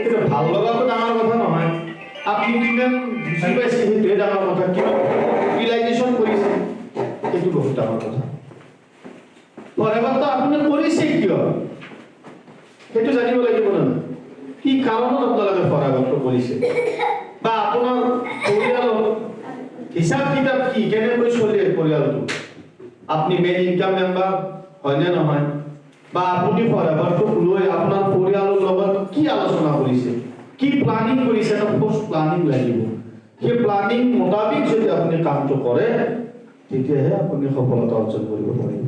কিন্তু ভাল লগাটো ডাঙৰ কথা নহয়, আপুনি কিমান বুজি পাইছে সেইটোৱে ডাঙৰ কথা, কিমান ইউটিলাইজেশ্যন কৰিছে সেইটো বহুত ডাঙৰ কথা। ফৰেভাৰটো আপুনি কৰিছে কিয় সেইটো জানিব লাগিব না, কি কাৰণত আপোনালোকে ফৰেভাৰটো কৰিছে, বা আপোনাৰ পৰিয়ালৰ হিচাপ কিতাপ কি, কেনেকৈ চলে পৰিয়ালটো, আপনি মেইন ইনকাম মেম্বাৰ হয়নে নহয়, বা আপুনি ফৰেভাৰটোক লৈ আপোনাৰ পৰিয়ালৰ লগত কি আলোচনা কৰিছে, কি প্লানিং কৰিছে, এটা পোষ্ট প্লানিং লাগিব। সেই প্লানিং মোতাবিক যদি আপুনি কামটো কৰে তেতিয়াহে আপুনি সফলতা অৰ্জন কৰিব পাৰিব।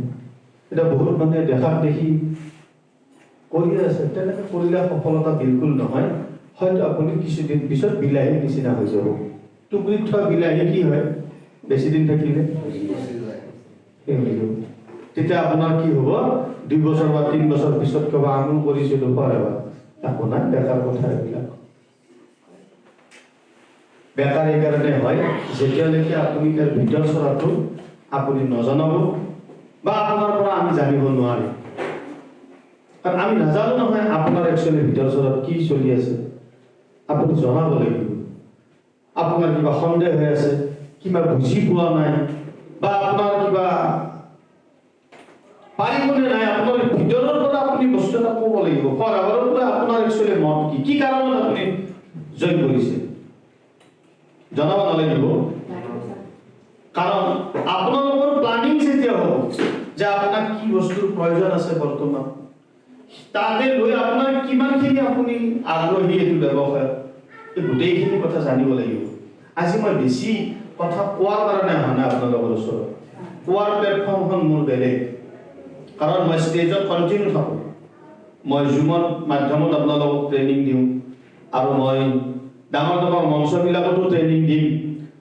এটা বহুত মানুহে দেখাক দেখি কৰি আছে, তেনেকৈ কৰিলে সফলতা বিলকুল নহয়। হয়তো আপুনি কিছুদিন পিছত বিলাহী নিচিনা হৈ যাব। টুকুৰিত থোৱা বিলাহী কি হয়, বেছি দিন থাকিলে তেতিয়া আপোনাৰ কি হ'ব, 2 বছৰ বা 3 বছৰ পিছত ক'ব আঙুল কৰিছিলো ফৰেভাৰ, আপোনাৰ বেকাৰ কথা এইবিলাক। বেকাৰ এইকাৰণে হয় যেতিয়ালৈকে আপুনি তাৰ ভিতৰ চৰাটো আপুনি নজনাব বা আপোনাৰ পৰা আমি জানিব নোৱাৰিম, কাৰণ আমি নাজানো নহয় আপোনাৰ একচুৱেলি ভিতৰ চৰাত কি চলি আছে, আপুনি জনাব লাগিব। আপোনাৰ কিবা সন্দেহ হৈ আছে, কিবা বুজি পোৱা নাই, বা আপোনাৰ কিবা পাৰিবনে নাই, আপোনাৰ ভিতৰৰ পৰা আপুনি বস্তু এটা ক'ব লাগিব। ফৰেভাৰৰ পৰা আপোনাৰ একচুৱেলি মত কি কাৰণত আপুনি জইন কৰিছে জনাব নালাগিব, কাৰণ আপোনালোকৰ প্লানিং যেতিয়া হ'ব যে আপোনাক কি বস্তুৰ প্ৰয়োজন আছে বৰ্তমান, তাতে লৈ আপোনাৰ কিমানখিনি আপুনি আগ্ৰহী এইটো ব্যৱসায়ত, এই গোটেইখিনি কথা জানিব লাগিব। আজি মই বেছি কথা কোৱাৰ কাৰণে অহা নাই আপোনালোকৰ ওচৰত, কোৱাৰ প্লেটফৰ্মখন মোৰ বেলেগ, কাৰণ মই ষ্টেজত কণ্টিনিউ থাকোঁ, মই জুমত মাধ্যমত আপোনালোকক ট্ৰেইনিং দিওঁ, আৰু মই ডাঙৰ ডাঙৰ মঞ্চবিলাকতো ট্ৰেইনিং দিম।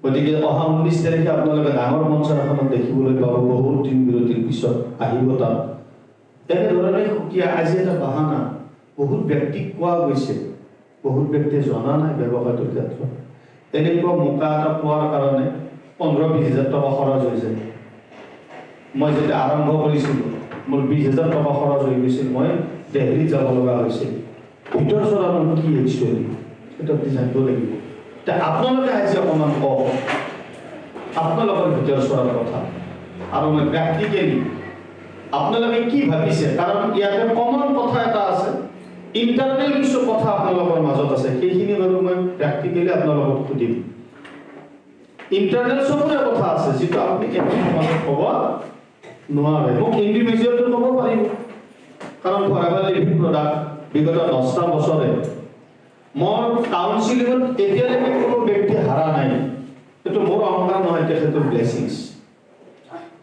গতিকে অহা 19 তাৰিখে আপোনালোকে ডাঙৰ মঞ্চ এখনত দেখিবলৈ পাব, বহুত দিন বিৰতিৰ পিছত আহিব তাত। তেনেধৰণে সুকীয়া আজি এটা বাহানা বহুত ব্যক্তিক কোৱা গৈছে, বহুত ব্যক্তিয়ে জনা নাই ব্যৱসায়টোৰ ক্ষেত্ৰত। তেনেকুৱা মোকা এটা পোৱাৰ কাৰণে 15-20 হাজাৰ টকা খৰচ হৈ যায়। মই যেতিয়া আৰম্ভ কৰিছিলোঁ মোৰ 20 হাজাৰ টকা খৰচ হৈ গৈছিল, মই দিল্লীত যাব লগা হৈছিল। ভিতৰ চৰাটো কি একচুৱেলি সেইটো আপুনি জানিব লাগিব। এতিয়া আপোনালোকে আজি অকণমান কওক আপোনালোকৰ ভিতৰ চৰাৰ কথা, আৰু মই প্ৰেক্টিকেলি আপোনালোকে কি ভাবিছে, কাৰণ ইয়াতে কমন কথা এটা আছে, ইণ্টাৰনেল কিছু কথা আপোনালোকৰ মাজত আছে, সেইখিনি বাৰু মই প্ৰেক্টিকেলি আপোনালোকক সুধিম। ইণ্টাৰনেল চবৰে কথা আছে যিটো আপুনি মাজত ক'ব নোৱাৰে, মোক ইণ্ডিভিজুৱেলটো ক'ব পাৰিব, কাৰণ ফৰেভাৰ লিভিং প্ৰডাক্ট বিগত 10টা বছৰে মোৰ কাউন্সিলিঙত এতিয়ালৈকে কোনো ব্যক্তি হাৰা নাই। এইটো মোৰ অহংকাৰ নহয়, তেখেতৰ ব্লেছিংছ।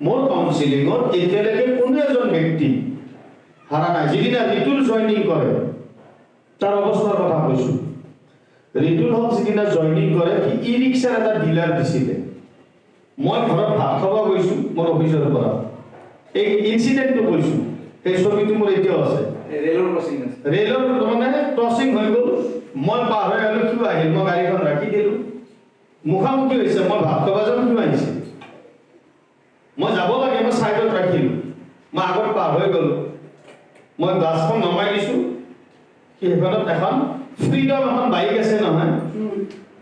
মোৰ কাউন্সিলিঙত এতিয়ালৈকে কোনো এজন ব্যক্তি হাৰা নাই। যিদিনা ঋতুল জইনিং কৰে তাৰ অৱস্থাৰ কথা কৈছোঁ, ঋতুল হক যিদিনা জইনিং কৰে সি ই ৰিক্সাৰ এটা ডিলাৰ দিছিলে। মই ঘৰত ভাত খাব গৈছোঁ মোৰ অফিচৰ পৰা, এই ইনচিডেণ্টটো কৈছোঁ, সেই ছবিটো মোৰ এতিয়াও আছে। ৰেলৰ মানে ক্ৰচিং হৈ গ'ল, মই পাৰ হৈ গ'লো, কিয় আহিল, মই গাড়ীখন ৰাখি দিলোঁ, মুখামুখি হৈছে, মই ভাত খাব যাম, কিয় আহিছে। মই যাব লাগে মই সাইডত ৰাখিলো মই আগত পাৰ হৈ গলো মই গ্লাছখন নমাই দিছো সেইখনত এখন ফ্ৰীডম এখন বাইক আছে নহয়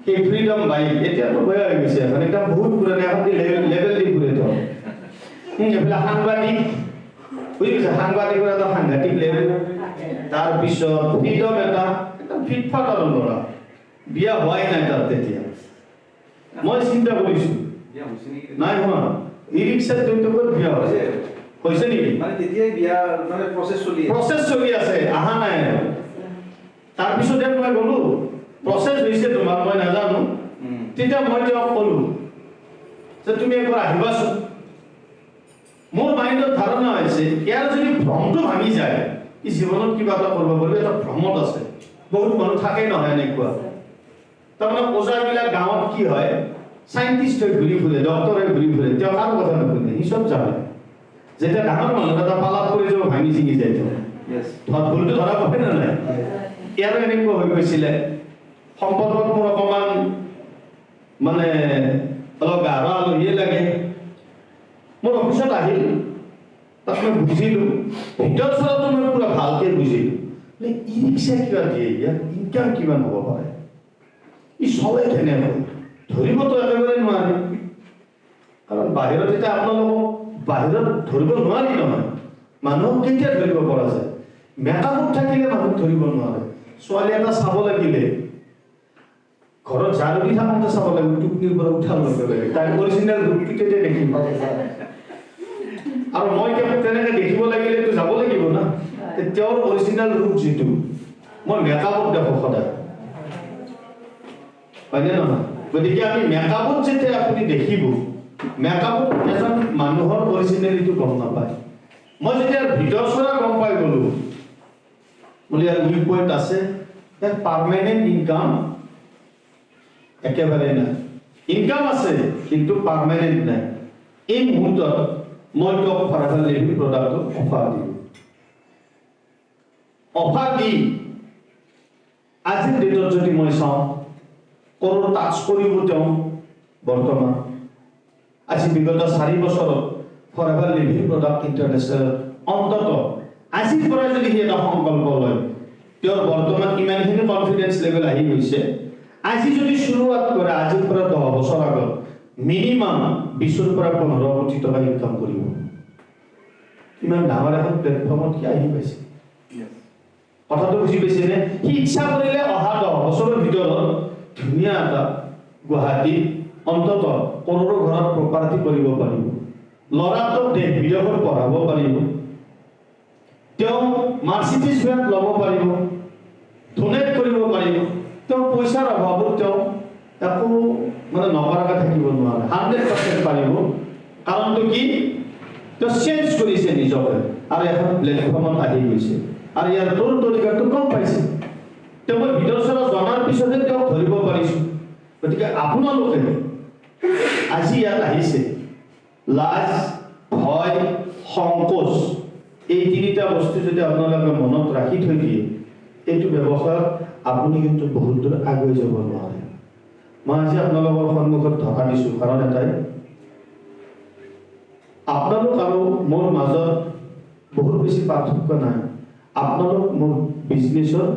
সেই ফ্ৰীডম বাইক এতিয়াতো বেয়া হৈ গৈছে এখন এটা বহুত পুৰণি এখন লেভেল দি ঘূৰে তো এইবিলাক সাংবাদিক বুজিছে সাংবাদিকৰ এটা সাংঘাতিক লেভেল তাৰপিছত ফ্ৰীডম এটা ফিটফাট আৰু ল'ৰা বিয়া হোৱাই নাই তাত তেতিয়া মই চিন্তা কৰিছো নাই হোৱা ই ৰিক্সাত তেওঁলোকৰ বিয়া হৈছে নেকি মানে তেতিয়াই বিয়া মানে প্ৰচেছ চলি আছে আহা নাই তাৰপিছতে মই গ'লো প্ৰচেছ হৈছে তোমাৰ মই নাজানো তেতিয়া মই তেওঁক ক'লো যে তুমি একবাৰ আহিবাচোন মোৰ মাইণ্ডত ধাৰণা হৈছে ইয়াৰ যদি ভ্ৰমটো ভাঙি যায় ই জীৱনত কিবা এটা কৰিব পাৰিব এটা ভ্ৰমত আছে বহুত মানুহ থাকে নহয় এনেকুৱা তাৰমানে ওজাবিলাক গাঁৱত কি হয় সাইন্টিষ্ট হৈ ঘূৰি ফুৰে ডক্তৰ হৈ ঘূৰি ফুৰে তেওঁ কাৰো কথা নুশুনে সি চব জানে যেতিয়া ডাঙৰ মানুহ এটা পালাত কৰি যাব ভাঙি চিঙি যায় ভুলটো ধৰা পৰে নে নাই ইয়াৰো এনেকুৱা হৈ গৈছিলে সম্পৰ্কত মোৰ অকণমান মানে অলপ গাঢ় আলহীয়ে লাগে মোৰ অফিচত আহিল তাত মই বুজিলোঁ ভিতৰত চলাটো মই পুৰা ভালকৈ বুজিলোঁ ই ৰিক্সা কিবা দিয়ে ইয়াৰ ইনকাম কিমান হ'ব পাৰে ই চলে কেনেকৈ ধৰিবতো একেবাৰে নোৱাৰি কাৰণ বাহিৰত এতিয়া আপোনালোকক বাহিৰত ধৰিব নোৱাৰি নহয় মানুহক কেতিয়া ধৰিব পৰা যায় মেকআপত থাকিলে মানুহক ধৰিব নোৱাৰে ছোৱালী এটা চাব লাগিলে ঘৰত ঝাৰু দি থাকোঁতে চাব লাগিব টুপনিৰ পৰা উঠাব লাগে তাই অৰিজিনেল ৰূপটো তেতিয়া দেখিব আৰু মই তেনেকৈ দেখিব লাগিলেতো যাব লাগিব না তেওঁৰ অৰিজিনেল ৰূপ যিটো মই মেকআপত দেখোঁ সদায় হয়নে নহয় গতিকে আমি মেকআপত যেতিয়া আপুনি দেখিব মেকআপত এজন মানুহৰ অৰিজিনেলিটো গম নাপায় মই যেতিয়া ভিতৰ চৰা গম পাই গ'লো বোলে ইয়াৰ উইক পইণ্ট আছে ইয়াৰ পাৰ্মানেণ্ট ইনকাম একেবাৰে নাই ইনকাম আছে কিন্তু পাৰ্মানেণ্ট নাই এই মুহূৰ্তত মই তেওঁক ফৰাভাৰ লিভিং প্ৰডাক্টটো অফাৰ দি আজিৰ ডেটত যদি মই চাওঁ কৰোঁ টাচ কৰিব তেওঁ বৰ্তমান আজি বিগত 4 বছৰত ফৰএভাৰ লিভিং প্ৰডাক্ট ইণ্টাৰনেশ্যনেল অন্তত আজিৰ পৰা যদি সি এটা সংকল্প লয় তেওঁৰ বৰ্তমান ইমানখিনি কনফিডেন্স লেভেল আহি গৈছে আজি যদি শুৰুৱাত কৰে আজিৰ পৰা 10 বছৰ আগত মিনিমাম 20 পৰা 15 কোটি টকা ইনকাম কৰিব ইমান ডাঙৰ এখন প্লেটফৰ্মত কি আহি পাইছে কথাটো বুজি পাইছেনে সি ইচ্ছা কৰিলে অহা 10 বছৰৰ ভিতৰত ধুনীয়া এটা গুৱাহাটী অন্তত কৰোৰৰ ঘৰত প্ৰপাৰ্টি কৰিব পাৰিব ল'ৰাটোক দেশ বিদেশত পঢ়াব পাৰিব তেওঁ মাৰ্চিডিজ ভেন ল'ব পাৰিব ডোনেট কৰিব পাৰিব তেওঁ পইচাৰ অভাৱত তেওঁ একো মানে নকৰাকৈ থাকিব নোৱাৰে 100% পাৰিব কাৰণটো কি তেওঁ চেঞ্জ কৰিছে নিজকে আৰু এখন প্লেটফৰ্মত আহি গৈছে আৰু ইয়াৰ তোৰ তৰিকাটো কম পাইছে তেওঁ মই ভিতৰ চৰা জনাৰ পিছতে তেওঁক ধৰিব পাৰিছোঁ গতিকে আপোনালোকে আজি ইয়াত আহিছে লাজ ভয় সংকোচ এই তিনিটা বস্তু যদি আপোনালোকে মনত ৰাখি থৈ দিয়ে এইটো ব্যৱসায়ত আপুনি কিন্তু বহুত দূৰ আগুৱাই যাব নোৱাৰে মই আজি আপোনালোকৰ সন্মুখত ধকা দিছোঁ কাৰণ এটাই আপোনালোক আৰু মোৰ মাজত বহুত বেছি পাৰ্থক্য নাই আপোনালোক মোৰ বিজনেছৰ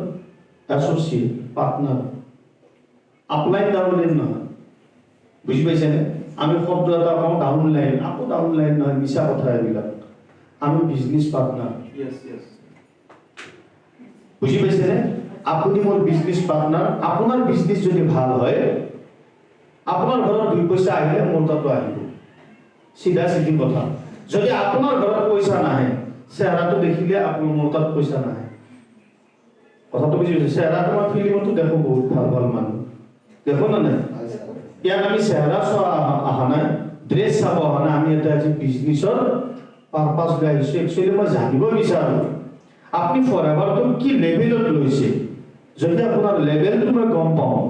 এছ'চিয়েট পাৰ্টনাৰ আপলাইন ডাউনলাইন নহয় বুজি পাইছেনে আমি শব্দ এটা কওঁ ডাউনলাইন আকৌ ডাউনলাইন নহয় মিছা কথা এইবিলাক আমি বিজনেছ পাৰ্টনাৰ বুজি পাইছেনে আপুনি মোৰ বিজনেছ পাৰ্টনাৰ আপোনাৰ বিজনেছ যদি ভাল হয় আপোনাৰ ঘৰত 2 পইচা আহিলে মোৰ তাতো আহিব চিধা চিধি কথা যদি আপোনাৰ ঘৰত পইচা নাহে চেহেৰাটো দেখিলে আপোনাৰ মোৰ তাত পইচা নাহে কথাটো বুজি পাইছে চেহেৰাটো মই ফিল্মতো দেখো বহুত ভাল ভাল মানুহ দেখো না নাই ইয়াত আমি চেহেৰা চোৱা অহা নাই ড্ৰেছ চাব অহা নাই আমি এটা আজি বিজনেছৰ পাৰপাছ লৈ আহিছোঁ একচুৱেলি মই জানিব বিচাৰোঁ আপুনি ফৰএভাৰটো কি লেভেলত লৈছে যদি আপোনাৰ লেভেলটো মই গম পাওঁ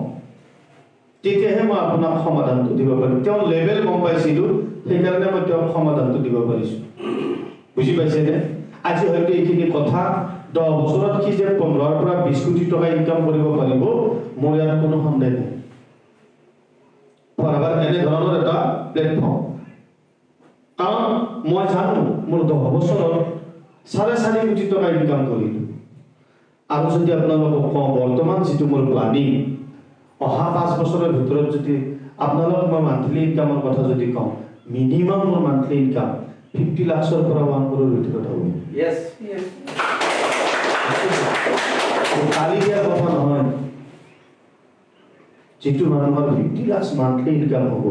তেতিয়াহে মই আপোনাক সমাধানটো দিব পাৰিম তেওঁ লেভেল গম পাইছিলোঁ সেইকাৰণে মই তেওঁক সমাধানটো দিব পাৰিছোঁ বুজি পাইছেনে আজি হয়তো এইখিনি কথা 10 বছৰত কি যে 15 পৰা 20 কোটি টকা ইনকাম কৰিব পাৰিব মোৰ ইয়াত কোনো সন্দেহ নাই ফৰএভাৰ এনে ধৰণৰ এটা প্লেটফৰ্ম কাৰণ মই জানো মোৰ 10 বছৰত 4.5 কোটি টকা ইনকাম কৰিলোঁ আৰু যদি আপোনালোকক কওঁ বৰ্তমান যিটো মোৰ প্লানিং অহা 5 বছৰৰ ভিতৰত যদি আপোনালোকক মই মান্থলি ইনকামৰ কথা যদি কওঁ মিনিমাম মোৰ মান্থলি ইনকাম 50 লাখৰ পৰা 1 crore ভিতৰত হ'ব Yes. কালি দিয়া কথা নহয় যিটো মানুহৰ 50 লাখ মান্থলি ইনকাম হ'ব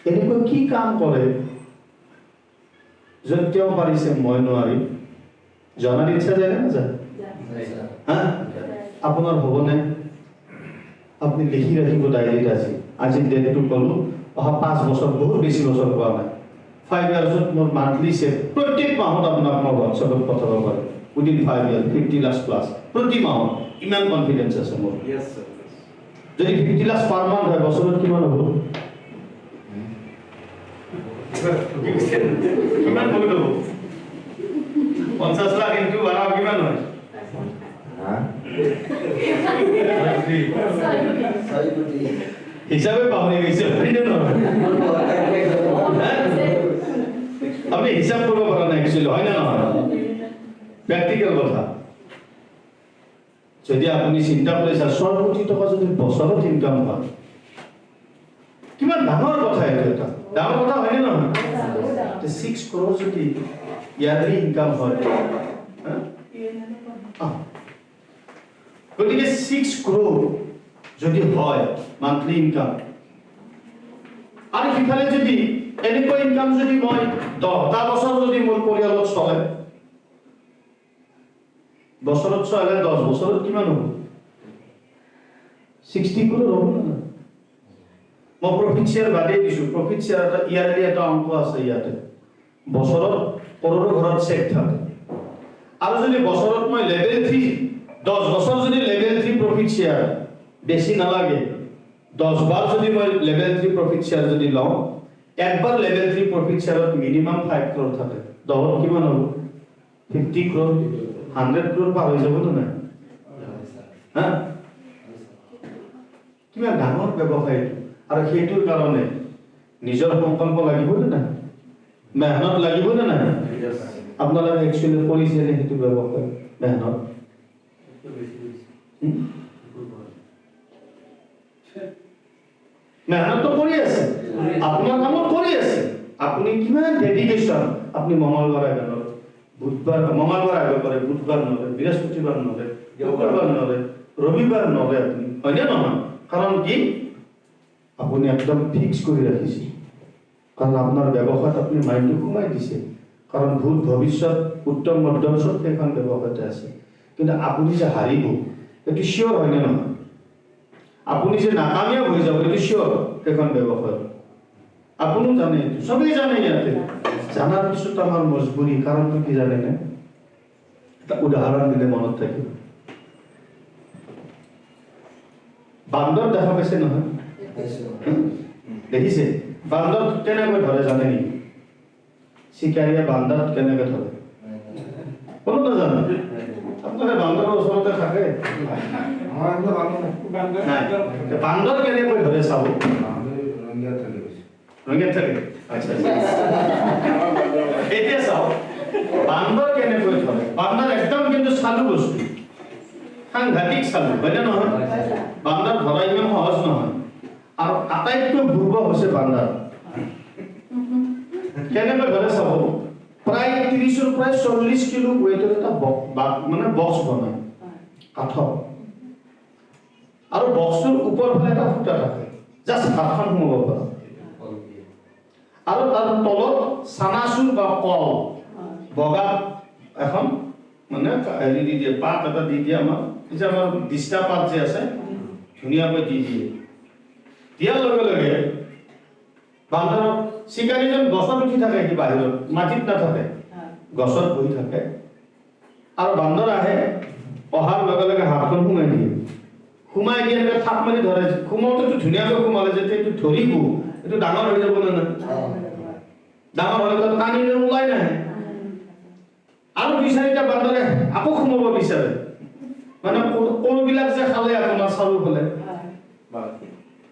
এনেকুৱা কি কাম কৰে য'ত তেওঁ পাৰিছে মই নোৱাৰিম জনাৰ ইচ্ছা যায় না যায় হা আপোনাৰ হ'বনে আপুনি লিখি ৰাখিব ডায়েৰীত আজি ডেটটো ক'লো অহা 5 বছৰ বহুত বেছি বছৰ পোৱা নাই 5 ইয়াৰ্ছত মোৰ মান্থলি চেভ প্ৰত্যেক মাহত আপোনাক মই হোৱাটছএপত পঠাব পাৰিম উইদিন 5 ইয়াৰ 50 লাখ প্লাছ প্ৰতি মাহত ইমান কনফিডেন্স আছে মোৰ Yes, sir. যদি 50 লাখ পাৰ মান্থ হয় বছৰত কিমান হ'ব কিমান বহুত হ'ব 50 লাখ ইনটু 12 কিমান হয় হিচাপে পাহৰি গৈছে আপুনি হিচাপ কৰিব পৰা নাই একচুৱেলি হয় না নহয় প্ৰেক্টিকেল কথা যদি আপুনি চিন্তা কৰিছে 100 কোটি টকা যদি বছৰত ইনকাম হয় কিমান ডাঙৰ কথা এইটো এটা ডাঙৰ কথা হয়নে নহয় 6 crore যদি ইয়াৰলি ইনকাম হয় গতিকে 6 crore যদি হয় মান্থলি ইনকাম আৰু সিফালে যদি এনেকুৱা ইনকাম যদি মই 10টা বছৰ যদি মোৰ পৰিয়ালত চলে বছৰত চলে 10 বছৰত কিমান হ'ব 60 crore হ'ব না মই প্ৰফিট শ্বেয়াৰ বাদে দিছো প্ৰফিট শ্বেয়াৰ এটা ইয়াৰলি এটা অংক আছে ইয়াতে বছৰত কৰোৰৰ ঘৰত চেক থাকে আৰু যদি বছৰত মই লেভেল 3 10 বছৰ যদি লেভেল 3 প্ৰফিট শ্বেয়াৰ বেছি নালাগে 10 বাৰ যদি মই লেভেল 3 প্ৰফিট শ্বেয়াৰ যদি লওঁ একবাৰ লেভেল 3 প্ৰফিট শ্বেয়াৰত মিনিমাম 5 crore থাকে 10ত কিমান হ'ব 50 crore 100 crore পাৰ হৈ যাব না হা কিমান ডাঙৰ ব্যৱসায় আৰু সেইটোৰ কাৰণে নিজৰ সংকল্প লাগিব না মেহনত লাগিব না না আপোনালোকে একচুৱেলি কৰিছে নে সেইটো ব্যৱসায় মেহনত মেহনত কৰি আছে আপোনাৰ কামত কৰি আছে আপুনি কিমান ডেডিকেশ্যন আপুনি মঙ্গলবাৰ আগত বুধবাৰ মঙ্গলবাৰ আগত কৰে বুধবাৰ নৰে বৃহস্পতিবাৰ নৰে দেওবাৰ নৰে ৰবিবাৰ নৰে আপুনি হয়নে নহয় কাৰণ কি আপুনি একদম ফিক্স কৰি ৰাখিছে কাৰণ আপোনাৰ ব্যৱসায়ত আপুনি মাইণ্ডটো সোমাই দিছে কাৰণ ভূত ভৱিষ্যত উত্তম মধ্যম চব সেইখন ব্যৱসায়তে আছে কিন্তু আপুনি যে হাৰিব এইটো চিয়ৰ হয়নে নহয় আপুনি যে নাকামিয়াব হৈ যাব এইটো চিয়ৰ সেইখন ব্যৱসায় আপুনিও জানে সবেই জানে ইয়াতে জানাৰ পিছত আমাৰ মজবুৰি কাৰণটো কি জানে নে এটা উদাহৰণ দিলে মনত থাকিব বান্দৰ দেখা পাইছে নহয় দেখিছে বান্দৰ কেনেকৈ ধৰে জানে নেকি চিকাৰীয়ে বান্দৰ কেনেকৈ ধৰে কোনো নাজানে আপোনালোকে বান্দৰৰ ওচৰতে থাকে বান্দৰ কেনেকৈ ধৰে চাব ৰঙিয়াত থাকে আচ্ছা এতিয়া চাওক বান্দৰ কেনেকৈ ধৰে বান্দৰ একদম কিন্তু চালু বস্তু সাংঘাতিক চালু হয়নে নহয় বান্দৰ ধৰা ইমান সহজ নহয় আৰু আটাইতকৈ দুৰ্বল হৈছে বান্দৰ কেনেকৈ ধৰে চাব প্ৰায় 30 ৰ প্ৰায় 40 কিলো ওয়েটৰ এটা মানে বক্স বনায় কাঠৰ আৰু বক্সটোৰ ওপৰ ফালে এটা ফুটা থাকে জাস্ট হাতখন সোমাব পাৰে আৰু তাৰ তলত চানাচুৰ বা কল বগা এখন মানে হেৰি দি দিয়ে পাত এটা দি দিয়ে আমাৰ যে আমাৰ দিষ্টা পাত যে আছে ধুনীয়াকৈ দি দিয়ে দিয়াৰ লগে লগে বান্দৰ চিকাৰীজন গছত উঠি থাকে কি বাহিৰত মাটিত নাথাকে গছত বহি থাকে আৰু বান্দৰ আহে অহাৰ লগে লগে হাতখন সোমাই দিয়ে এনেকৈ থাপ মাৰি ধৰে সোমাওঁতেতো ধুনীয়াকৈ সোমালে যেতিয়া এইটো ধৰিব এইটো ডাঙৰ হৈ যাব নে নাই ডাঙৰ হ'লে টানিলে ওলাই নাহে আৰু 2-4টা বান্দৰে আকৌ সোমাব বিচাৰে মানে কোনবিলাক যে খালে আপোনাৰ চালু হ'লে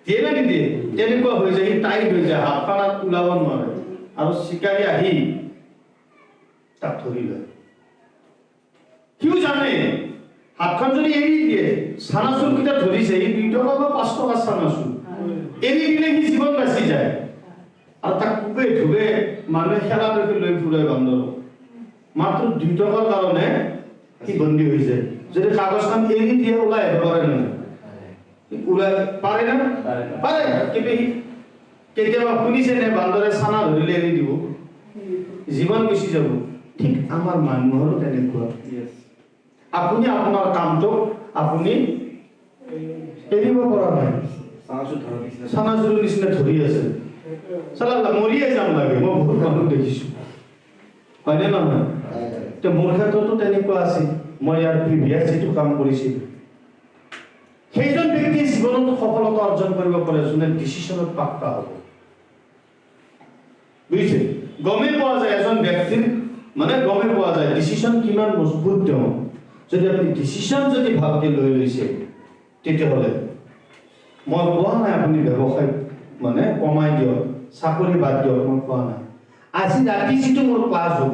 দিয়ে না নিদিয়ে তেনেকুৱা হৈ যায় টাইট হৈ যায় হাত পানাত ওলাব নোৱাৰে আৰু চিকাৰী আহি তাক ধৰি লয়। সিও জানে হাতখন যদি এৰি দিয়ে চানাচুৰ কেইটা ধৰিছে, এই 2 টকা বা 5 টকা চানাচুৰ এৰি দিলে সি জীৱন বাচি যায়। আৰু তাক কোবে ধুবে মানুহে খেলা দেখি লৈ ফুৰে বান্দৰ, মাত্ৰ 2 টকাৰ কাৰণে সি বন্দী হৈছে। যদি কাগজখন এৰি দিয়ে ওলাই আহিব পাৰে নে? ওলাই পাৰে না? পাৰে। কিন্তু সি কেতিয়াবা শুনিছে নে বান্দৰে চানা ধৰিলে এৰি দিব? জীৱন গুচি যাব। ঠিক আমাৰ মানুহৰো তেনেকুৱা। আপুনি আপোনাৰ কামটো আপুনি এৰিব পৰা নাই। চানাচুৰৰ নিচিনা ধৰি আছে, চালা মৰিয়ে যাম লাগে। মই বহুত মানুহ দেখিছোঁ, হয়নে নহয়? তো মোৰ ক্ষেত্ৰতো তেনেকুৱা আছিল। মই ইয়াৰ প্ৰিভিয়াছ যিটো কাম কৰিছিলোঁ, সেইজন ব্যক্তিয়ে জীৱনত সফলতা অৰ্জন কৰিব পাৰে যোনে ডিচিশ্যনত পাক্কা হ'ব। বুজিছে? গমেই পোৱা যায় এজন ব্যক্তিৰ মানে গমেই পোৱা যায় ডিচিশ্যন কিমান মজবুত তেওঁ। যদি আপুনি ডিচিশ্যন যদি ভালকৈ লৈ লৈছে, তেতিয়াহ'লে মই কোৱা নাই আপুনি ব্যৱসায় মানে কমাই দিয়ক, চাকৰি বাদ দিয়ক, মই কোৱা নাই। আজি ৰাতি যিটো মোৰ ক্লাছ হ'ব,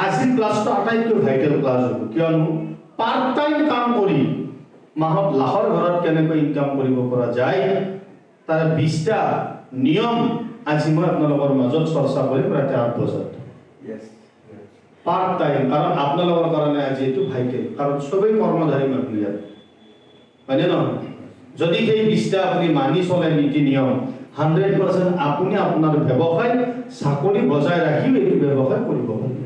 আজিৰ ক্লাছটো আটাইতকৈ ভাইটেল ক্লাছ হ'ব। কিয়নো পাৰ্ট টাইম কাম কৰি মাহত লাখৰ ঘৰত কেনেকৈ ইনকাম কৰিব পৰা যায় তাৰ 20টা নিয়ম আজি মই আপোনালোকৰ মাজত চৰ্চা কৰিম ৰাতি 8 বজাত। পাৰ্ট টাইম, কাৰণ আপোনালোকৰ কাৰণে আজি এইটো ভাইটেল, কাৰণ চবেই কৰ্মধাৰী মানুহ ইয়াত, হয়নে নহয়? যদি সেই 20টা আপুনি মানি চলে নীতি নিয়ম, 100% আপুনি আপোনাৰ ব্যৱসায় চাকৰি বজাই ৰাখিও এইটো ব্যৱসায় কৰিব পাৰিব।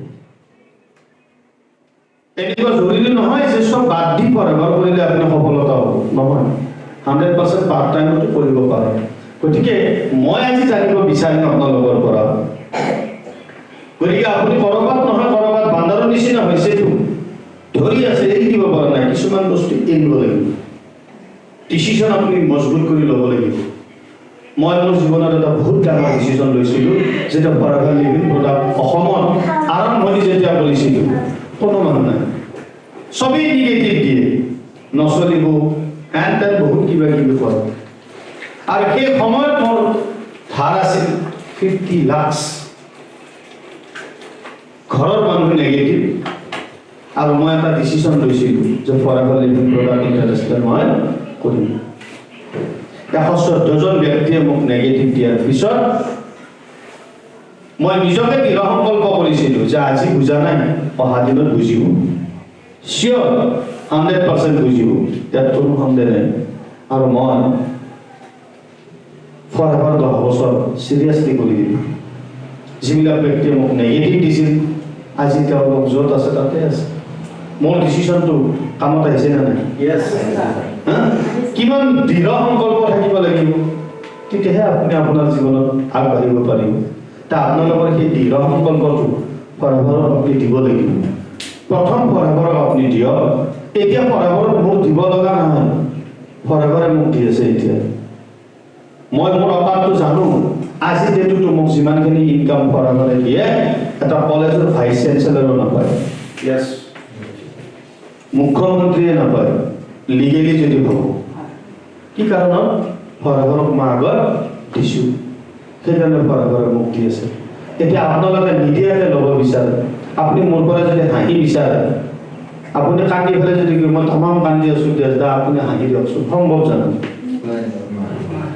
এনেকুৱা জৰুৰী নহয় যে সব বাদ দি পঢ়াব কৰিলে আপুনি সফলতা হ'ব, নহয়। 100% পাৰ্ট টাইমতো কৰিব পাৰে। গতিকে মই আজি জানিব বিচাৰিম আপোনালোকৰ পৰা, গতিকে আপুনি কৰবাত নহয় কৰবাত বান্দাৰৰ নিচিনা হৈছেতো, ধৰি আছে, এৰি দিব পৰা নাই। কিছুমান বস্তু এৰিব লাগিব, ডিচিশ্যন আপুনি মজবুত কৰি ল'ব লাগিব। মই মোৰ জীৱনত এটা বহুত ডাঙৰ ডিচিশ্যন লৈছিলোঁ, যেতিয়া ফৰভাৰ লিভিং প্ৰডাক্ট অসমত আৰম্ভণি যেতিয়া কৰিছিলোঁ, কোনো মানুহ নাই, চবেই নিগেটিভ দিয়ে, নচলিব হেন তেন বহুত কিবা কিবি কৰে। আৰু সেই সময়ত মোৰ ধাৰ আছিল 50 লাখ। ঘৰৰ মানুহ নেগেটিভ, আৰু মই এটা ডিচিশ্যন লৈছিলোঁ যে ফৰভাৰ লিভিং প্ৰডাক্ট ইণ্টাৰনেশ্যনেল মই কৰিম। 114 জন ব্যক্তিয়ে মোক নেগেটিভ দিয়াৰ পিছত মই নিজকে দৃঢ় সংকল্প কৰিছিলোঁ যে আজি বুজা নাই, অহা দিনত বুজিব, চিয়'ৰ 100% বুজিব, ইয়াত কোনো সন্দেহ নাই। আৰু মই ফৰভাৰ 10 বছৰ চিৰিয়াছলি কৰি দিলোঁ। যিবিলাক ব্যক্তিয়ে মোক নেগেটিভ দিছিল, আজি তেওঁলোক য'ত আছে তাতে আছে। মোৰ ডিচিশ্যনটো কামত আহিছে নে নাই? কিমান দৃঢ় সংকল্প থাকিব লাগিব, তেতিয়াহে আপুনি আপোনাৰ জীৱনত আগবাঢ়িব পাৰিব। তা আপোনালোকৰ সেই দৃঢ় সংকল্পটো ফৰভাৰত আপুনি দিব লাগিব। প্ৰথম ফৰভাৰক আপুনি দিয়ক। এতিয়া ফৰভাৰত মোক দিব লগা নহয়, ফৰভাৰে মোক দি আছে। এতিয়া মই মোৰ অকাতটো জানো। আজি ডেটতো মোক যিমানখিনি ইনকাম ফৰভাৰে দিয়ে, এটা কলেজৰ ভাইচ চেঞ্চেলৰো নাপায়, মুখ্যমন্ত্ৰীয়ে নাপায়, লিগেলি যদি ভাবোঁ। কি কাৰণত? ফৰভাৰক মই আগত দিছোঁ, সেইকাৰণে ফৰভাৰে মোক দি আছে। এতিয়া আপোনালোকে নিদিয়াকৈ ল'ব বিচাৰে, আপুনি মোৰ পৰা যদি হাঁহি বিচাৰে, আপুনি কান্দি পেলাই যদি মই তামাম কান্দি আছোঁ দা আপুনি হাঁহি দিয়কচোন, সম্ভৱ জানো?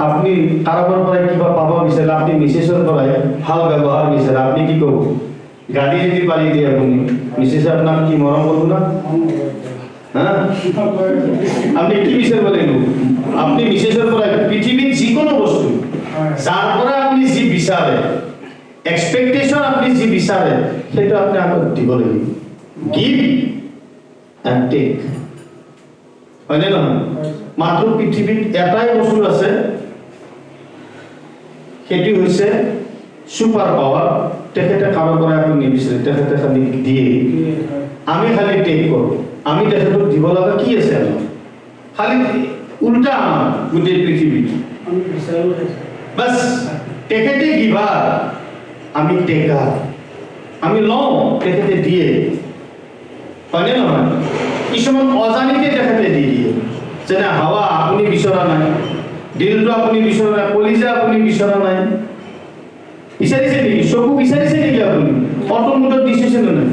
আপুনি কাৰোবাৰ পৰাই কিবা পাব বিচাৰে, আপুনি মিছেছৰ পৰাই ভাল ব্যৱহাৰ বিচাৰে, আপুনি কি ক'ব? গাড়ী যদি পাৰি দিয়ে আপুনি, মিছেছে আপোনাক কি মৰম কৰিব না? আপনি কি বিচাৰিব লাগিব? আপনি মিছেছৰ পৰা পৃথিৱীত যিকোনো বস্তু যাৰ পৰা আপুনি যি বিচাৰে, এক্সপেক্টেশ্যন আপুনি যি বিচাৰে, সেইটো আপুনি আগত দিব লাগিব। গিভ এণ্ড টেক, হয়নে নহয়? মাত্ৰ পৃথিৱীত এটাই বস্তু আছে, সেইটো হৈছে ছুপাৰ পাৱাৰ। তেখেতে কাৰো পৰা একো নিবিচাৰে, তেখেতে খালি দিয়ে, আমি খালি টেক কৰোঁ। আমি তেখেতক দিব লগা কি আছে? খালি উল্টা আমাৰ গোটেই পৃথিৱীত বাছ তেখেতে গিভাৰ, আমি টেকাৰ। আমি লওঁ, তেখেতে দিয়ে, হয়নে নহয়? কিছুমান অজানিতে তেখেতে দি দিয়ে, যেনে হাৱা আপুনি বিচৰা নাই, দিলটো আপুনি বিচৰা নাই, কলিজা আপুনি বিচৰা নাই, বিচাৰিছে নেকি চকু বিচাৰিছে নেকি আপুনি অটোমোটত ডিচিছন নাই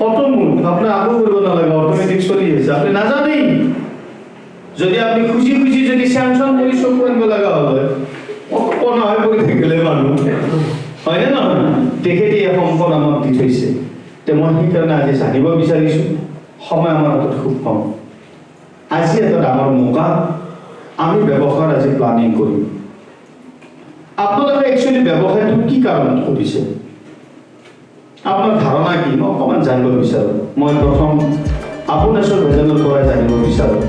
অটোমোট আপুনি আকৌ কৰিব নালাগে অটোমেটিক চলি আছে আপুনি নাজানেই যদি আপুনি খুজি খুজি যদি চেংচন কৰি চকু আনিব লগা হয় অকণ হয় কৰি থাকিলে মানুহ হয়নে নহয় তেখেতে এই সম্পদ আমাক দি থৈছে তে মই সেইকাৰণে আজি জানিব বিচাৰিছোঁ সময় আমাৰ হাতত খুব কম আজি এটা ডাঙৰ মৌকা আমি ব্যৱসায়ৰ আজি প্লানিং কৰিম আপোনালোকে একচুৱেলি ব্যৱসায়টো কি কাৰণত কৰিছে আপোনাৰ ধাৰণা কি মই অকণমান জানিব বিচাৰোঁ মই প্ৰথম আপুনেশ্বৰ ভেজনৰ পৰাই জানিব বিচাৰোঁ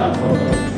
Amen.